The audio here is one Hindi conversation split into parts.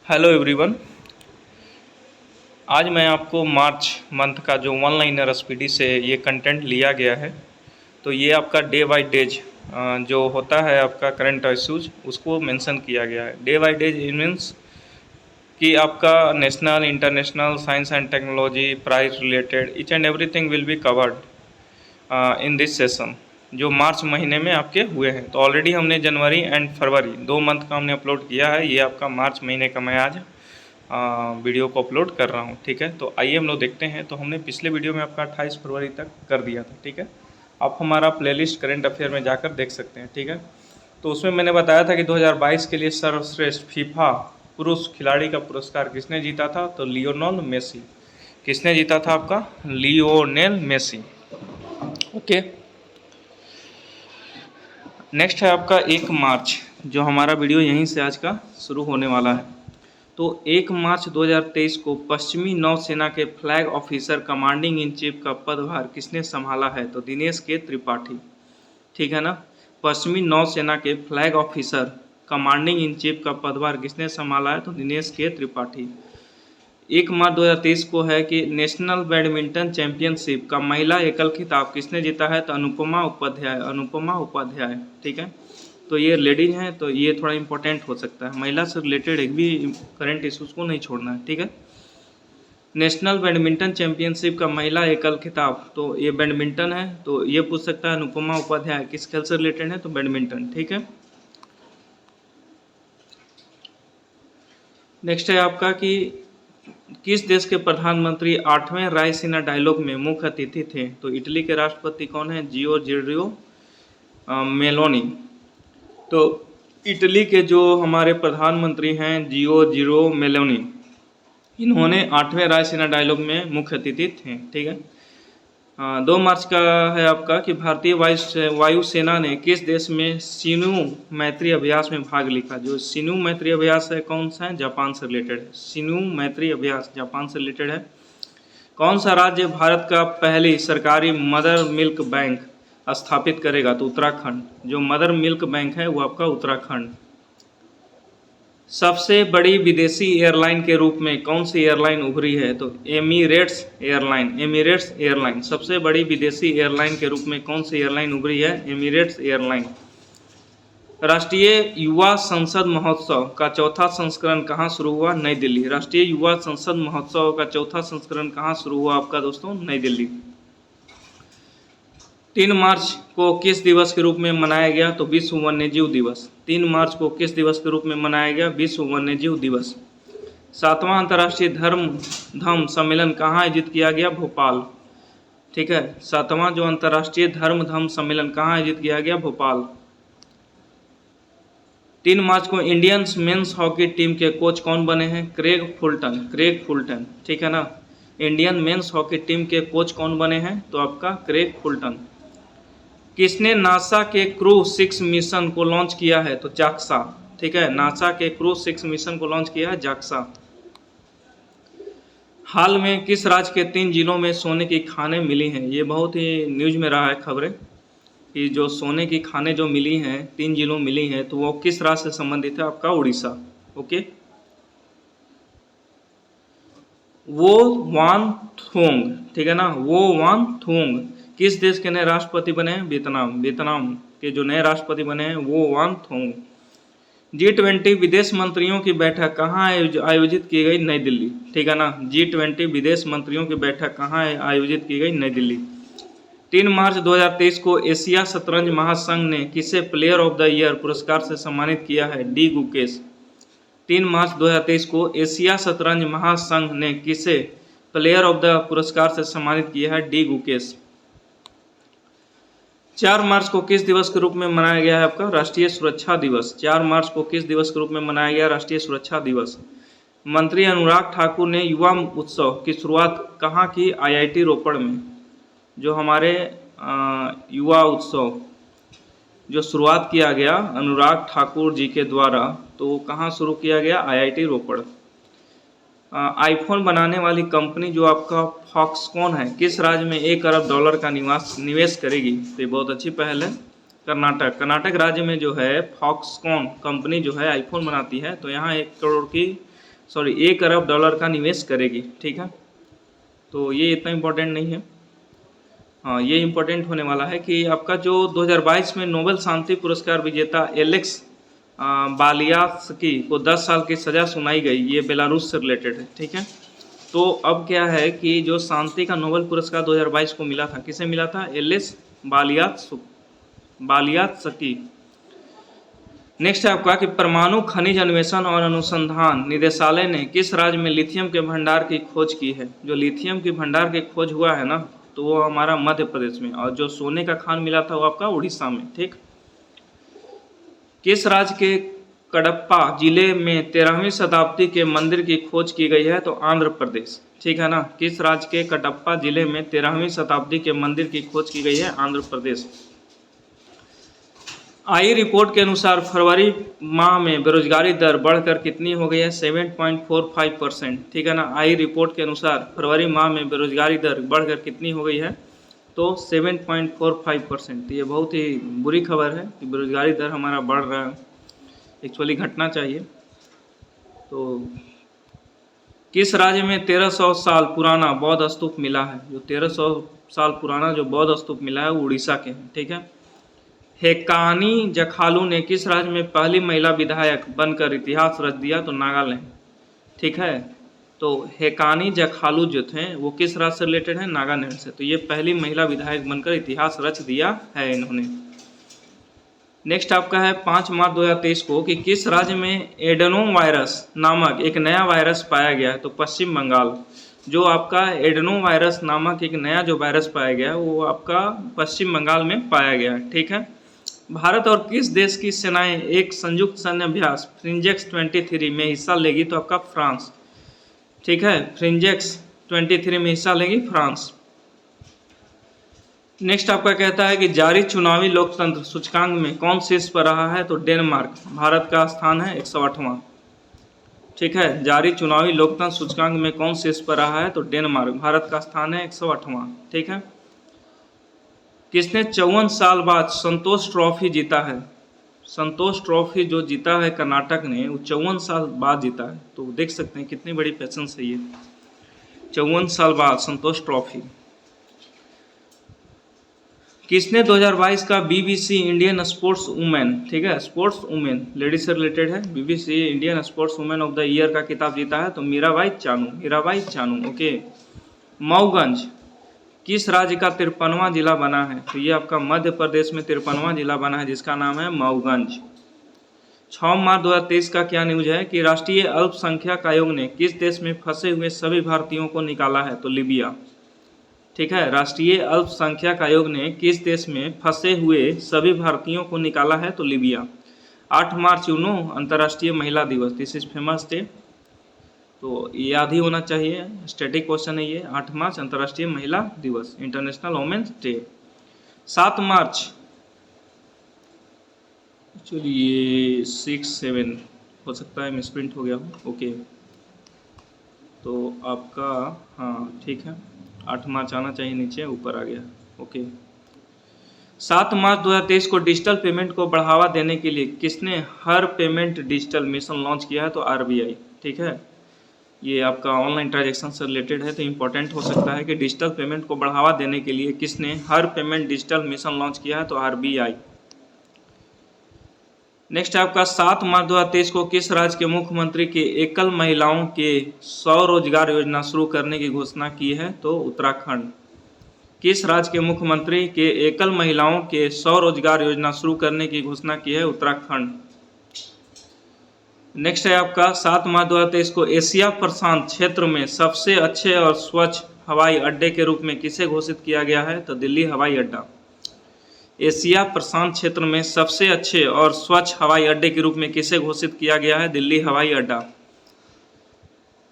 Hello everyone. आज मैं आपको मार्च मंथ का जो वन लाइनर एसपीडी से ये कंटेंट लिया गया है, तो ये आपका डे बाय डेज जो होता है आपका करंट इश्यूज उसको मेंशन किया गया है। डे बाय डेज मीन्स कि आपका national international science and technology price related each and everything will be covered in this session जो मार्च महीने में आपके हुए हैं। तो ऑलरेडी हमने जनवरी एंड फरवरी 2 मंथ का हमने अपलोड किया है। ये आपका मार्च महीने का मैं आज वीडियो को अपलोड कर रहा हूँ। ठीक है, तो आइए हम लोग देखते हैं। तो हमने पिछले वीडियो में आपका 28 फरवरी तक कर दिया था। ठीक है, आप हमारा प्लेलिस्ट करंट अफेयर में जाकर देख सकते हैं। ठीक है, तो उसमें मैंने बताया था कि 2022 के लिए सर्वश्रेष्ठ फीफा पुरुष खिलाड़ी का पुरस्कार किसने जीता था, तो लियोनेल मेसी। किसने जीता था आपका? Lionel Messi. ओके, नेक्स्ट है आपका 1 मार्च, जो हमारा वीडियो यहीं से आज का शुरू होने वाला है। तो 1 मार्च 2023 को पश्चिमी नौसेना के flag officer commanding in chief का पदभार किसने संभाला है, तो दिनेश के त्रिपाठी। ठीक है ना, पश्चिमी नौसेना के flag officer commanding in chief का पदभार किसने संभाला है, तो दिनेश के त्रिपाठी। 1 मार्च 2023 को है कि नेशनल बैडमिंटन चैंपियनशिप का महिला एकल खिताब किसने जीता है, तो अनुपमा उपाध्याय। अनुपमा उपाध्याय। ठीक है, तो ये लेडीज हैं, तो ये थोड़ा इंपॉर्टेंट हो सकता है। महिला से रिलेटेड एक भी करंट इशूज़ को नहीं छोड़ना है। ठीक है, नेशनल बैडमिंटन चैंपियनशिप का महिला एकल खिताब, तो ये बैडमिंटन है, तो ये पूछ सकता है अनुपमा उपाध्याय किस खेल से रिलेटेड है, तो बैडमिंटन। ठीक है, नेक्स्ट है आपका कि किस देश के प्रधानमंत्री 8वें रायसीना डायलॉग में मुख्य अतिथि थे, तो इटली के राष्ट्रपति कौन है? Giorgio Meloni. तो इटली के जो हमारे प्रधानमंत्री हैं जियोर्जियो मेलोनी, इन्होंने 8वें रायसीना डायलॉग में मुख्य अतिथि थे। ठीक है, 2 मार्च का है आपका कि भारतीय वायुसेना ने किस देश में सिन्यू मैत्री अभ्यास में भाग लिया। जो सिन्यू मैत्री अभ्यास है कौन सा है? जापान से रिलेटेड है। सिन्यू मैत्री अभ्यास जापान से रिलेटेड है। कौन सा राज्य भारत का पहली सरकारी मदर मिल्क बैंक स्थापित करेगा, तो उत्तराखंड। जो मदर मिल्क बैंक है वो आपका उत्तराखंड। सबसे बड़ी विदेशी एयरलाइन के रूप में कौन सी एयरलाइन उभरी है, तो एमिरेट्स एयरलाइन। एमिरेट्स एयरलाइन सबसे बड़ी विदेशी एयरलाइन के रूप में कौन सी एयरलाइन उभरी है? Emirates airline. राष्ट्रीय युवा संसद महोत्सव का चौथा संस्करण कहाँ शुरू हुआ? नई दिल्ली। राष्ट्रीय युवा संसद महोत्सव का चौथा संस्करण कहाँ शुरू हुआ आपका दोस्तों? नई दिल्ली। 3 मार्च को किस दिवस के रूप में मनाया गया, तो विश्व वन्यजीव दिवस। 3 मार्च को किस दिवस के रूप में मनाया गया? विश्व वन्यजीव दिवस। 7वां अंतर्राष्ट्रीय धम्म सम्मेलन कहाँ आयोजित किया गया? भोपाल। ठीक है, 7वां जो अंतर्राष्ट्रीय धम्म सम्मेलन कहाँ आयोजित किया गया? भोपाल। 3 मार्च को इंडियन मेंस हॉकी टीम के कोच कौन बने हैं? Craig Fulton. Craig Fulton. ठीक है ना, इंडियन मेंस हॉकी टीम के कोच कौन बने हैं, तो आपका क्रेग फुलटन। किसने नासा के क्रू 6 मिशन को लॉन्च किया है, तो जाक्सा। ठीक है, नासा के क्रू 6 मिशन को लॉन्च किया है जाक्सा। हाल में किस राज्य के 3 जिलों में सोने की खानें मिली हैं? ये बहुत ही न्यूज़ में रहा है खबरें कि जो सोने की खानें जो मिली हैं 3 जिलों मिली हैं, तो वो किस राज्य से संबंधित है? आपका उड़ीसा। ओके, वो वानथोंग। ठीक है ना, वो वानथोंग किस देश के नए राष्ट्रपति बने हैं? वियतनाम। वियतनाम के जो नए राष्ट्रपति बने हैं वो वानथोंग। G20 विदेश मंत्रियों की बैठक कहाँ आयोजित की गई? नई दिल्ली। ठीक है ना, G20 विदेश मंत्रियों की बैठक कहाँ आयोजित की गई? नई दिल्ली। 3 मार्च 2023 को एशिया शतरंज महासंघ ने किसे प्लेयर ऑफ द ईयर पुरस्कार से सम्मानित किया है? डी गुकेश। 3 मार्च 2023 को एशिया शतरंज महासंघ ने किसे प्लेयर ऑफ द पुरस्कार से सम्मानित किया है? डी गुकेश। 4 मार्च को किस दिवस के रूप में मनाया गया है आपका? राष्ट्रीय सुरक्षा दिवस। 4 मार्च को किस दिवस के रूप में मनाया गया? राष्ट्रीय सुरक्षा दिवस। मंत्री अनुराग ठाकुर ने युवा उत्सव की शुरुआत कहाँ की? IIT रोपड़ में। जो हमारे युवा उत्सव जो शुरुआत किया गया अनुराग ठाकुर जी के द्वारा, तो कहाँ शुरू किया गया? IIT रोपड़। आईफोन बनाने वाली कंपनी जो आपका फॉक्सकॉन है किस राज्य में $1 अरब का निवेश करेगी? तो ये बहुत अच्छी पहल है। कर्नाटक। कर्नाटक राज्य में जो है फॉक्सकॉन कंपनी जो है आईफोन बनाती है, तो यहाँ 1 करोड़ की 1 अरब डॉलर का निवेश करेगी। ठीक है, तो ये इतना इम्पोर्टेंट नहीं है। हाँ, ये इम्पोर्टेंट होने वाला है कि आपका जो 2022 में नोबेल शांति पुरस्कार विजेता एलेक्स बालियास्की को 10 साल की सज़ा सुनाई गई, ये बेलारूस से रिलेटेड है। ठीक है, तो अब क्या है कि जो शांति का नोबेल पुरस्कार 2022 को मिला था, किसे मिला था? एलेक्स बालियास्की। नेक्स्ट है आपका कि परमाणु खनिज अन्वेषण और अनुसंधान निदेशालय ने किस राज्य में लिथियम के भंडार की खोज की है? जो लिथियम की भंडार की खोज हुआ है ना, तो वो हमारा मध्य प्रदेश में, और जो सोने का खान मिला था वो आपका उड़ीसा में। ठीक, किस राज्य के कडप्पा जिले में 13वीं शताब्दी के मंदिर की खोज की गई है? तो आंध्र प्रदेश। ठीक है ना, किस राज्य के कडप्पा जिले में 13वीं शताब्दी के मंदिर की खोज की गई है? आंध्र प्रदेश। आई रिपोर्ट के अनुसार फरवरी माह में बेरोजगारी दर बढ़कर कितनी हो गई है? 7.45%। ठीक है ना, आई रिपोर्ट के अनुसार फरवरी माह में बेरोजगारी दर बढ़कर कितनी हो गई है? तो 7.45%। ये बहुत ही बुरी खबर है कि बेरोजगारी दर हमारा बढ़ रहा है, एक्चुअली घटना चाहिए। तो किस राज्य में 1300 साल पुराना बौद्ध स्तूप मिला है? जो 1300 साल पुराना जो बौद्ध स्तूप मिला है वो उड़ीसा के हैं। ठीक है, हेकानी जखालू ने किस राज्य में पहली महिला विधायक बनकर इतिहास रच दिया? तो नागालैंड। ठीक है, तो हेकानी जखालू जो थे वो किस राज्य से रिलेटेड है? नागालैंड से। तो ये पहली महिला विधायक बनकर इतिहास रच दिया है इन्होंने। नेक्स्ट आपका है 5 मार्च 2023 को कि किस राज्य में एडेनो वायरस नामक एक नया वायरस पाया गया है? तो पश्चिम बंगाल। जो आपका एडेनो वायरस नामक एक नया जो वायरस पाया गया है वो आपका पश्चिम बंगाल में पाया गया है। ठीक है, भारत और किस देश की सेनाएं एक संयुक्त सैन्य अभ्यास फ्रिंजेक्स 23 में हिस्सा लेगी? तो आपका फ्रांस। ठीक है, फ्रिंजेक्स 23 में हिस्सा लेगी फ्रांस। नेक्स्ट आपका कहता है कि जारी चुनावी लोकतंत्र सूचकांक में कौन शीर्ष पर रहा है? तो डेनमार्क। भारत का स्थान है 108वां। ठीक है, जारी चुनावी लोकतंत्र सूचकांक में कौन शीर्ष पर रहा है? तो डेनमार्क। भारत का स्थान है 108वां। ठीक है, किसने 54 साल बाद संतोष ट्रॉफी जीता है? संतोष ट्रॉफी जो जीता है कर्नाटक ने, वो 54 साल बाद जीता है। तो देख सकते हैं कितनी बड़ी पेशेंस है ये, 54 साल बाद संतोष ट्रॉफी। किसने 2022 का बीबीसी इंडियन स्पोर्ट्स वुमेन, ठीक है, स्पोर्ट्स वुमेन लेडीज से रिलेटेड है, BBC Indian sports women of the year का खिताब जीता है? तो मीराबाई चानू। ओके, मऊगंज किस राज्य का 53वां जिला बना है? तो ये आपका मध्य प्रदेश में 53वां जिला बना है जिसका नाम है मऊगंज। 6 मार्च 2023 का क्या न्यूज है कि राष्ट्रीय अल्पसंख्यक आयोग ने किस देश में फंसे हुए सभी भारतीयों को निकाला है? तो लीबिया। ठीक है, राष्ट्रीय अल्पसंख्यक आयोग ने किस देश में फंसे हुए सभी भारतीयों को निकाला है? तो लीबिया। 8 मार्च अंतर्राष्ट्रीय महिला दिवस, दिस इज फेमस डे, तो याद ही होना चाहिए, स्टैटिक क्वेश्चन है ये। 8 मार्च अंतर्राष्ट्रीय महिला दिवस, इंटरनेशनल वुमेन्स डे। 7 मार्च एक्चुअली ये 6-7 हो सकता है, मिसप्रिंट हो गया हो। ओके, तो आपका हाँ ठीक है, 8 मार्च आना चाहिए, नीचे ऊपर आ गया। ओके, 7 मार्च 2023 को डिजिटल पेमेंट को बढ़ावा देने के लिए किसने हर पेमेंट डिजिटल मिशन लॉन्च किया है? तो आरबीआई। ठीक है, ये आपका ऑनलाइन ट्रांजैक्शन से रिलेटेड है, तो इम्पोर्टेंट हो सकता है कि डिजिटल पेमेंट को बढ़ावा देने के लिए किसने हर पेमेंट डिजिटल मिशन लॉन्च किया है? तो आरबीआई। नेक्स्ट आपका 7 मार्च 2023 को किस राज्य के मुख्यमंत्री के एकल महिलाओं के स्वरोजगार योजना शुरू करने की घोषणा की है? तो उत्तराखंड। किस राज्य के मुख्यमंत्री के एकल महिलाओं के स्वरोजगार योजना शुरू करने की घोषणा की है? उत्तराखंड। नेक्स्ट है आपका 7 मार्च 2023 को एशिया प्रशांत क्षेत्र में सबसे अच्छे और स्वच्छ हवाई अड्डे के रूप में किसे घोषित किया गया है? तो दिल्ली हवाई अड्डा। एशिया प्रशांत क्षेत्र में सबसे अच्छे और स्वच्छ हवाई अड्डे के रूप में किसे घोषित किया गया है? दिल्ली हवाई अड्डा।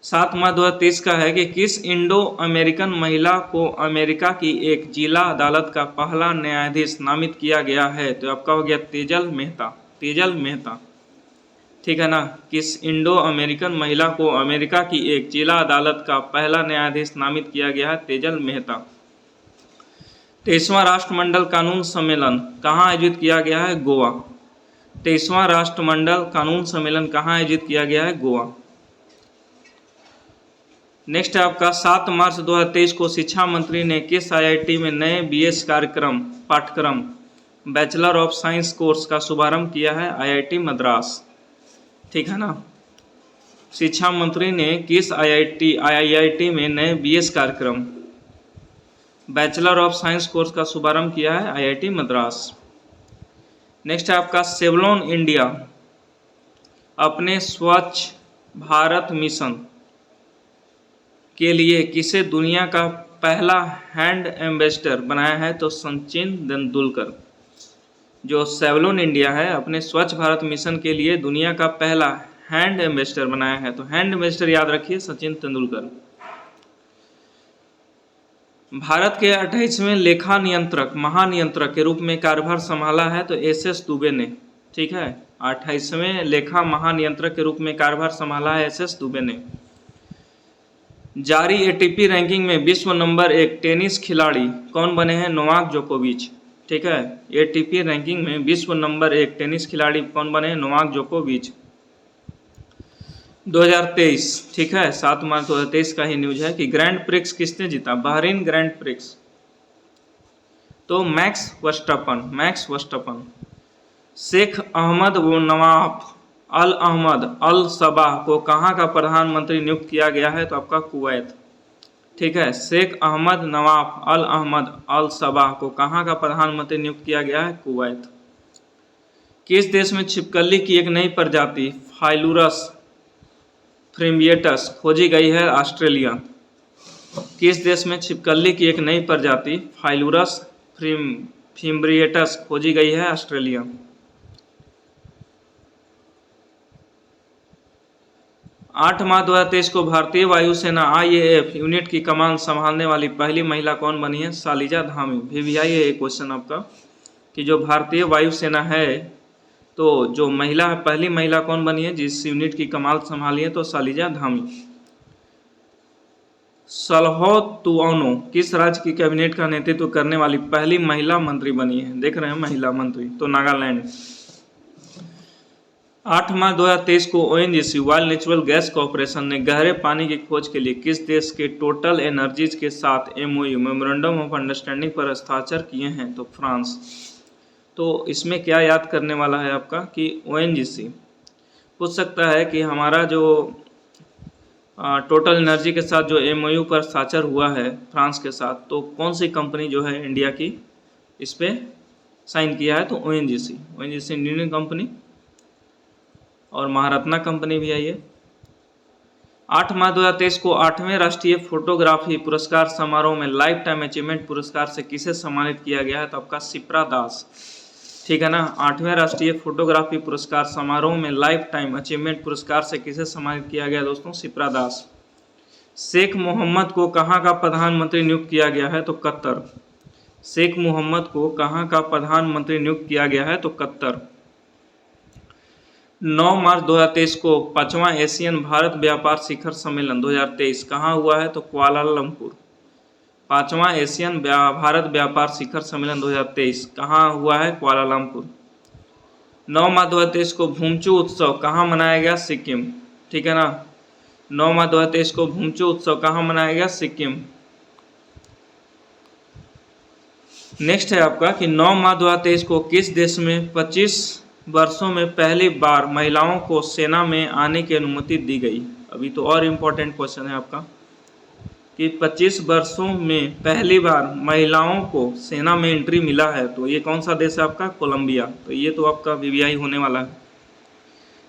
7 मार्च 2023 का है कि किस इंडो अमेरिकन महिला को अमेरिका की एक जिला अदालत का पहला न्यायाधीश नामित किया गया है? तो आपका हो गया तेजल मेहता। ठीक है ना, किस इंडो अमेरिकन महिला को अमेरिका की एक जिला अदालत का पहला न्यायाधीश नामित किया गया है? तेजल मेहता। 23वां राष्ट्रमंडल कानून सम्मेलन कहाँ आयोजित किया गया है? गोवा। 23वां राष्ट्रमंडल कानून सम्मेलन कहाँ आयोजित किया गया है? गोवा। नेक्स्ट है आपका 7 मार्च 2023 को शिक्षा मंत्री ने किस आईआईटी में नए बीएस पाठ्यक्रम बैचलर ऑफ साइंस कोर्स का शुभारंभ किया है? आईआईटी मद्रास। ठीक है ना। शिक्षा मंत्री ने किस आईआईटी में नए बीएस कार्यक्रम बैचलर ऑफ साइंस कोर्स का शुभारंभ किया है? आईआईटी मद्रास। नेक्स्ट है आपका सेवलॉन इंडिया अपने स्वच्छ भारत मिशन के लिए किसे दुनिया का पहला हैंड एम्बेसडर बनाया है? तो सचिन तेंदुलकर। जो सेवलॉन इंडिया है अपने स्वच्छ भारत मिशन के लिए दुनिया का पहला हैंड एम्बेसडर बनाया है। तो हैंड एम्बेसडर याद रखिए सचिन तेंदुलकर। भारत के 28वें लेखा नियंत्रक महानियंत्रक के रूप में कार्यभार संभाला है? तो एसएस दुबे ने। ठीक है, 28वें लेखा महानियंत्रक के रूप में कार्यभार संभाला है एसएस दुबे ने। जारी एटीपी रैंकिंग में विश्व नंबर 1 टेनिस खिलाड़ी कौन बने हैं? नोवाक जोकोविच। ठीक है, एटीपी रैंकिंग में विश्व नंबर 1 टेनिस खिलाड़ी कौन बने हैं? नोवाक जोकोविच। 2023, ठीक है, 7 मार्च 2023 का ही न्यूज है कि ग्रैंड प्रिक्स किसने जीता? Bahrain grand prix. तो Max Verstappen. Sheikh Ahmad Nawaf Al Ahmad Al Sabah को कहाँ का प्रधानमंत्री नियुक्त किया गया है? तो आपका कुवैत। ठीक है, Sheikh Ahmad Nawaf Al Ahmad Al Sabah को कहाँ का प्रधानमंत्री नियुक्त किया गया है? कुवैत। किस देश में छिपकली की एक नई प्रजाति फाइलुरस फ्रिम्बिएटस खोजी गई है? ऑस्ट्रेलिया। किस देश में छिपकली की एक नई प्रजाति फाइलुरस फ्रिम्बिएटस खोजी गई है? ऑस्ट्रेलिया। 8 मार्च 2023 को भारतीय वायुसेना IAF यूनिट की कमान संभालने वाली पहली महिला कौन बनी है? शालिजा धामी। VVI है ये क्वेश्चन आपका कि जो भारतीय वायुसेना है तो जो महिला है पहली महिला कौन बनी है जिस यूनिट की कमान संभाली है? तो शालिजा धामी। सलहो तुओनो किस राज्य की कैबिनेट का नेतृत्व करने वाली पहली महिला मंत्री बनी है? देख रहे हैं महिला मंत्री, तो नागालैंड। 8 मार्च 2023 को ONGC world natural gas corporation ने गहरे पानी की खोज के लिए किस देश के टोटल एनर्जीज के साथ MOU मेमोरेंडम ऑफ अंडरस्टैंडिंग पर हस्ताक्षर किए हैं? तो फ्रांस। तो इसमें क्या याद करने वाला है आपका कि ONGC पूछ सकता है कि हमारा जो टोटल एनर्जी के साथ जो MOU पर हस्ताक्षर हुआ है फ्रांस के साथ, तो कौन सी कंपनी जो है इंडिया की इस पर साइन किया है? तो ONGC इंडियन कंपनी और महारत्ना कंपनी भी है ये। 8 मार्च 2023 को 8वें राष्ट्रीय फोटोग्राफी पुरस्कार समारोह में लाइफ टाइम अचीवमेंट पुरस्कार से किसे सम्मानित किया गया है? तो आपका शिप्रा दास। ठीक है ना। 8वें राष्ट्रीय फोटोग्राफी पुरस्कार समारोह में लाइफ टाइम अचीवमेंट पुरस्कार से किसे सम्मानित किया गया दोस्तों? शिप्रा दास। शेख मोहम्मद को कहाँ का प्रधानमंत्री नियुक्त किया गया है? तो कतर। शेख मोहम्मद को कहाँ का प्रधानमंत्री नियुक्त किया गया है? तो कतर। 9 मार्च 2023 को 5वां एशियन भारत व्यापार शिखर सम्मेलन 2023 कहाँ हुआ है? तो कुआलालंपुर। 5वां एशियन भारत व्यापार शिखर सम्मेलन 2023 कहाँ हुआ है? कुआलालंपुर। 9 मार्च 2023 को भूमचू उत्सव कहाँ मनाया गया? सिक्किम। ठीक है ना। 9 मार्च 2023 को भूमचू उत्सव कहाँ मनाया गया? सिक्किम। नेक्स्ट है आपका कि 9 मार्च 2023 को किस देश में 25 वर्षों में पहली बार महिलाओं को सेना में आने की अनुमति दी गई? अभी तो और इम्पोर्टेंट क्वेश्चन है आपका कि 25 वर्षों में पहली बार महिलाओं को सेना में एंट्री मिला है, तो ये कौन सा देश है आपका? कोलंबिया। तो ये तो आपका VVI होने वाला है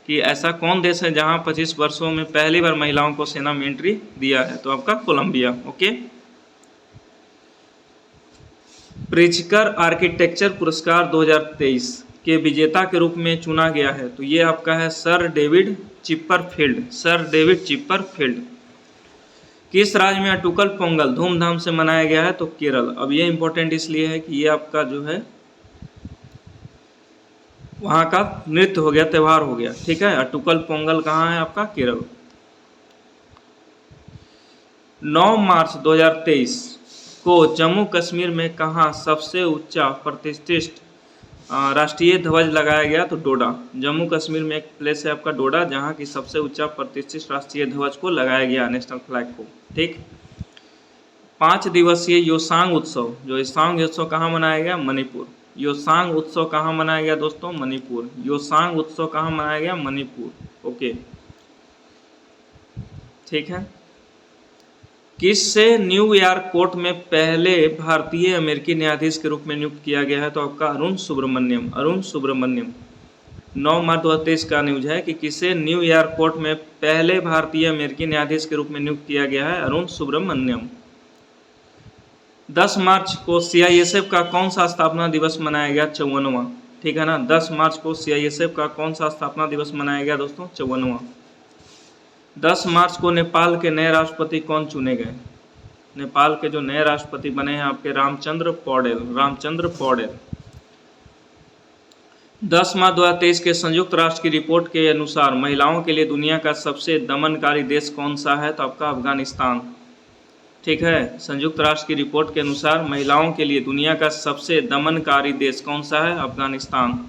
कि ऐसा कौन देश है जहां 25 वर्षों में पहली बार महिलाओं को सेना में एंट्री दिया है? तो आपका कोलंबिया। ओके। प्रिज़कर आर्किटेक्चर पुरस्कार 2023 के विजेता के रूप में चुना गया है, तो ये आपका है सर डेविड चिपरफील्ड। किस राज्य में अटुकल पोंगल धूमधाम से मनाया गया है? तो केरल। अब ये इंपॉर्टेंट इसलिए है कि ये आपका जो है वहाँ का नृत्य हो गया, त्यौहार हो गया। ठीक है, अटुकल पोंगल कहाँ है? आपका केरल। 9 मार्च 2023 को जम्मू कश्मीर में कहाँ सबसे ऊंचा प्रतिष्ठित राष्ट्रीय ध्वज लगाया गया तो डोडा, जम्मू कश्मीर में एक प्लेस है आपका डोडा, जहाँ की सबसे ऊंचा प्रतिष्ठित राष्ट्रीय ध्वज को लगाया गया, नेशनल फ्लैग को। ठीक। 5 दिवसीय योसांग उत्सव, जो योसांग उत्सव कहाँ मनाया गया? मणिपुर। योसांग उत्सव कहाँ मनाया गया दोस्तों? मणिपुर। योसांग उत्सव कहाँ मनाया गया? मणिपुर। ओके, ठीक है। किससे न्यूयॉर्क कोर्ट में पहले भारतीय अमेरिकी न्यायाधीश के रूप में नियुक्त किया गया है? तो आपका अरुण सुब्रमण्यम। अरुण सुब्रमण्यम 9 मार्च 2023 का न्यूज है कि किसे न्यूयॉर्क कोर्ट में पहले भारतीय अमेरिकी न्यायाधीश के रूप में नियुक्त किया गया है? अरुण सुब्रमण्यम। 10 मार्च को CISF का कौन सा स्थापना दिवस मनाया गया? 54वां। ठीक है ना, 10 मार्च को CISF का कौन सा स्थापना दिवस मनाया गया दोस्तों? 54वां। 10 मार्च को नेपाल के नए राष्ट्रपति कौन चुने गए? नेपाल के जो नए राष्ट्रपति बने हैं आपके रामचंद्र पौडेल। रामचंद्र पौडेल। 10 मार्च 2023 के संयुक्त राष्ट्र की रिपोर्ट के अनुसार महिलाओं के लिए दुनिया का सबसे दमनकारी देश कौन सा है? तो आपका अफगानिस्तान। ठीक है, संयुक्त राष्ट्र की रिपोर्ट के अनुसार महिलाओं के लिए दुनिया का सबसे दमनकारी देश कौन सा है? अफगानिस्तान।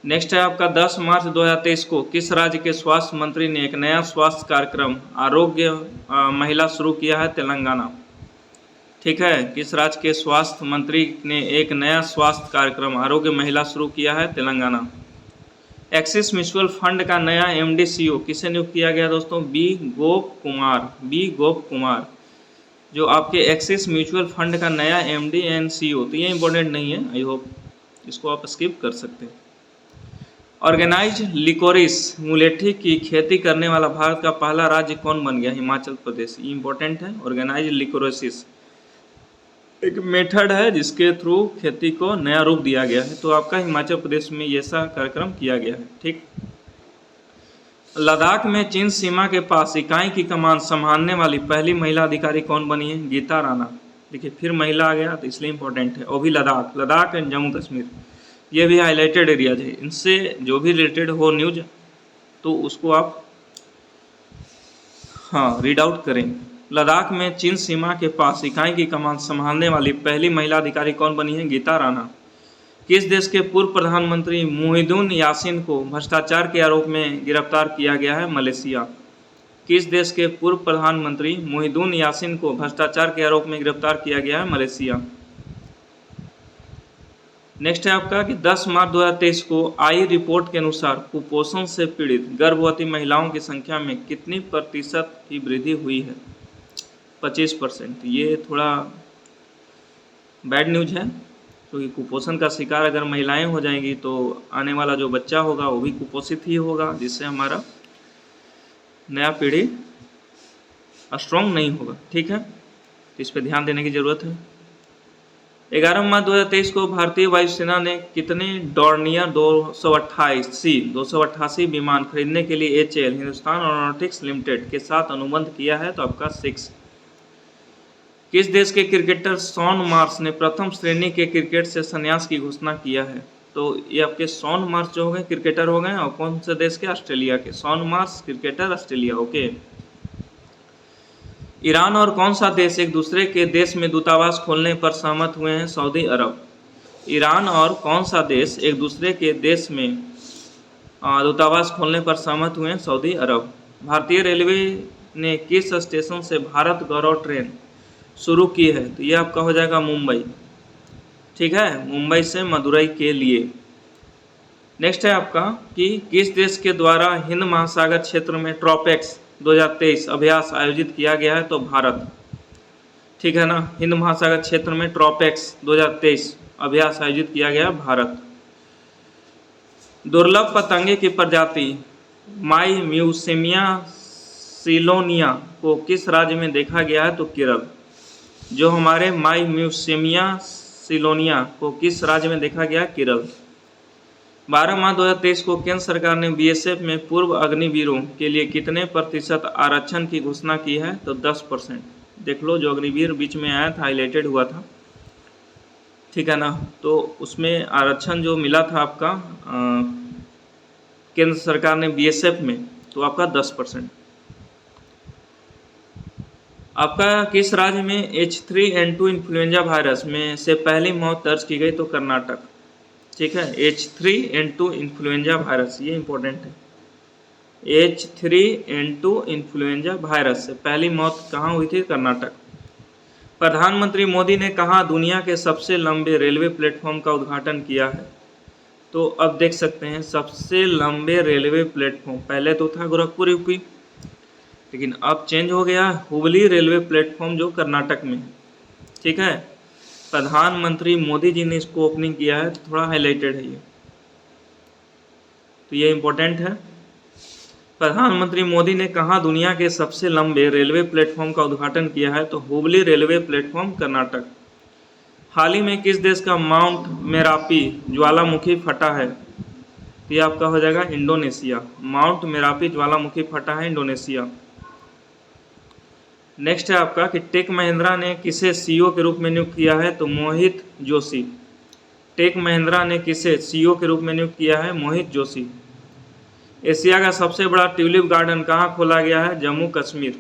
नेक्स्ट है आपका 10 मार्च 2023 को किस राज्य के स्वास्थ्य मंत्री ने एक नया स्वास्थ्य कार्यक्रम आरोग्य महिला शुरू किया है? तेलंगाना। ठीक है, किस राज्य के स्वास्थ्य मंत्री ने एक नया स्वास्थ्य कार्यक्रम आरोग्य महिला शुरू किया है? तेलंगाना। एक्सिस म्यूचुअल फंड का नया MD CEO किसे नियुक्त किया गया दोस्तों? बी गोप कुमार। बी गोप कुमार, जो आपके एक्सिस म्यूचुअल फंड का नया MD एंड CEO। तो ये इंपॉर्टेंट नहीं है, आई होप इसको आप स्किप कर सकते हैं। ऑर्गेनाइज लिकोरिस मुलेठी की खेती करने वाला भारत का पहला राज्य कौन बन गया? हिमाचल प्रदेश। ये इंपॉर्टेंट है। ऑर्गेनाइज लिकोरोसिस एक मेथड है जिसके थ्रू खेती को नया रूप दिया गया है, तो आपका हिमाचल प्रदेश में ये ऐसा कार्यक्रम किया गया है। ठीक। लद्दाख में चीन सीमा के पास इकाई की कमान संभालने वाली पहली महिला अधिकारी कौन बनी है? गीता राणा। देखिए फिर महिला आ गया तो इसलिए इंपॉर्टेंट है। वो भी लद्दाख। लद्दाख एंड जम्मू कश्मीर, ये भी हाईलाइटेड एरियाज है। इनसे जो भी रिलेटेड हो न्यूज तो उसको आप रीड आउट करें। लद्दाख में चीन सीमा के पास इकाई की कमान संभालने वाली पहली महिला अधिकारी कौन बनी है? गीता राणा। किस देश के पूर्व प्रधानमंत्री मुहिद्दीन यासीन को भ्रष्टाचार के आरोप में गिरफ्तार किया गया है? मलेशिया। किस देश के पूर्व प्रधानमंत्री मुहिद्दीन यासीन को भ्रष्टाचार के आरोप में गिरफ्तार किया गया है? मलेशिया। नेक्स्ट है आपका कि 10 मार्च 2023 को आई रिपोर्ट के अनुसार कुपोषण से पीड़ित गर्भवती महिलाओं की संख्या में कितनी प्रतिशत की वृद्धि हुई है? 25%। ये थोड़ा बैड न्यूज है, क्योंकि कुपोषण का शिकार अगर महिलाएं हो जाएंगी तो आने वाला जो बच्चा होगा वो भी कुपोषित ही होगा, जिससे हमारा नया पीढ़ी स्ट्रॉन्ग नहीं होगा। ठीक है, तो इस पर ध्यान देने की ज़रूरत है। 11 मार्च 2023 को भारतीय वायुसेना ने कितने डॉर्नियर 288 विमान खरीदने के लिए HAL हिंदुस्तान एरोनॉटिक्स लिमिटेड के साथ अनुबंध किया है? तो आपका 6। किस देश के क्रिकेटर शॉन मार्श ने प्रथम श्रेणी के क्रिकेट से संन्यास की घोषणा किया है? तो ये आपके शॉन मार्श जो हो गए क्रिकेटर हो गए, और कौन से देश के? ऑस्ट्रेलिया के। Shaun Marsh cricketer, Australia. Okay. Iran और कौन सा देश एक दूसरे के देश में दूतावास खोलने पर सहमत हुए हैं? सऊदी अरब। ईरान और कौन सा देश एक दूसरे के देश में दूतावास खोलने पर सहमत हुए हैं? सऊदी अरब। भारतीय रेलवे ने किस स्टेशन से भारत गौरव ट्रेन शुरू की है? तो ये आपका हो जाएगा मुंबई। ठीक है, मुंबई से मदुरई के लिए। नेक्स्ट है आपका कि किस देश के द्वारा हिंद महासागर क्षेत्र में ट्रॉपेक्स 2023 अभ्यास आयोजित किया गया है? तो भारत। ठीक है ना, हिंद महासागर क्षेत्र में ट्रॉपेक्स 2023 अभ्यास आयोजित किया गया भारत। दुर्लभ पतंगे की प्रजाति माईम्यूसिया सिलोनिया को किस राज्य में देखा गया है? तो केरल। जो हमारे माईम्यूसिया सिलोनिया को किस राज्य में देखा गया? केरल। 12 मार्च 2023 को केंद्र सरकार ने BSF में पूर्व अग्निवीरों के लिए कितने प्रतिशत आरक्षण की घोषणा की है? तो 10%। देख लो, जो अग्निवीर बीच में आया था, हाईलाइटेड हुआ था। ठीक है ना, तो उसमें आरक्षण जो मिला था आपका केंद्र सरकार ने BSF में, तो आपका 10%। आपका किस राज्य में H3N2 इन्फ्लुएंजा वायरस में से पहली मौत दर्ज की गई? तो कर्नाटक। ठीक है, H3N2 इन्फ्लुएंजा वायरस, ये इंपॉर्टेंट है। H3N2 इन्फ्लुएंजा वायरस से पहली मौत कहाँ हुई थी? कर्नाटक। प्रधानमंत्री मोदी ने कहाँ दुनिया के सबसे लंबे रेलवे प्लेटफॉर्म का उद्घाटन किया है? तो अब देख सकते हैं सबसे लंबे रेलवे प्लेटफॉर्म, पहले तो था गोरखपुर यूपी, लेकिन अब चेंज हो गया हुबली रेलवे प्लेटफॉर्म जो कर्नाटक में है। ठीक है, प्रधानमंत्री मोदी जी ने इसको ओपनिंग किया है, तो थोड़ा हाईलाइटेड है ये, तो ये इम्पोर्टेंट है। प्रधानमंत्री मोदी ने कहाँ दुनिया के सबसे लंबे रेलवे प्लेटफॉर्म का उद्घाटन किया है? तो हुबली रेलवे प्लेटफॉर्म कर्नाटक। हाल ही में किस देश का माउंट मेरापी ज्वालामुखी फटा है? तो ये आपका हो जाएगा इंडोनेशिया। माउंट मेरापी ज्वालामुखी फटा है इंडोनेशिया। नेक्स्ट है आपका कि टेक महिंद्रा ने किसे सीईओ के रूप में नियुक्त किया है? तो मोहित जोशी। टेक महिंद्रा ने किसे सीईओ के रूप में नियुक्त किया है? मोहित जोशी। एशिया का सबसे बड़ा ट्यूलिप गार्डन कहाँ खोला गया है? जम्मू कश्मीर।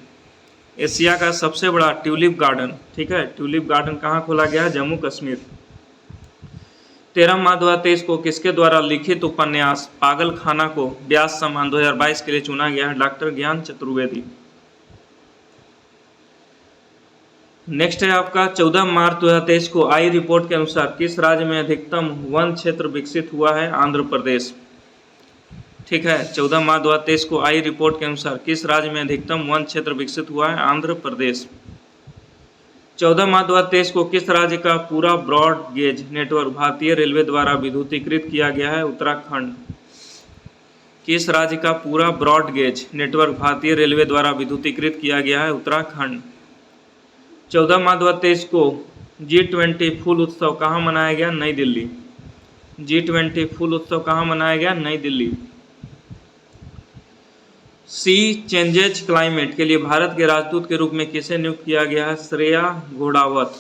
एशिया का सबसे बड़ा ट्यूलिप गार्डन, ठीक है, ट्यूलिप गार्डन कहाँ खोला गया है? जम्मू कश्मीर। 13 मार्च 2023 को किसके द्वारा लिखित उपन्यास पागल खाना को व्यास सम्मान 2022 के लिए चुना गया है? डॉक्टर ज्ञान चतुर्वेदी। नेक्स्ट है आपका 14 मार्च 2023 को आई रिपोर्ट के अनुसार किस राज्य में अधिकतम वन क्षेत्र विकसित हुआ है? आंध्र प्रदेश। ठीक है, 14 मार्च 2023 को आई रिपोर्ट के अनुसार किस राज्य में अधिकतम वन क्षेत्र विकसित हुआ है? आंध्र प्रदेश। 14 मार्च 2023 को किस राज्य का पूरा ब्रॉड गेज नेटवर्क भारतीय रेलवे द्वारा विद्युतीकृत किया गया है? उत्तराखंड। किस राज्य का पूरा ब्रॉड गेज नेटवर्क भारतीय रेलवे द्वारा विद्युतीकृत किया गया है? उत्तराखंड। 14 मार्च 2023 को G20 फूल उत्सव कहाँ मनाया गया? नई दिल्ली। G20 फूल उत्सव कहाँ मनाया गया? नई दिल्ली। सी चेंजेज क्लाइमेट के लिए भारत के राजदूत के रूप में किसे नियुक्त किया गया है? श्रेया घोड़ावत।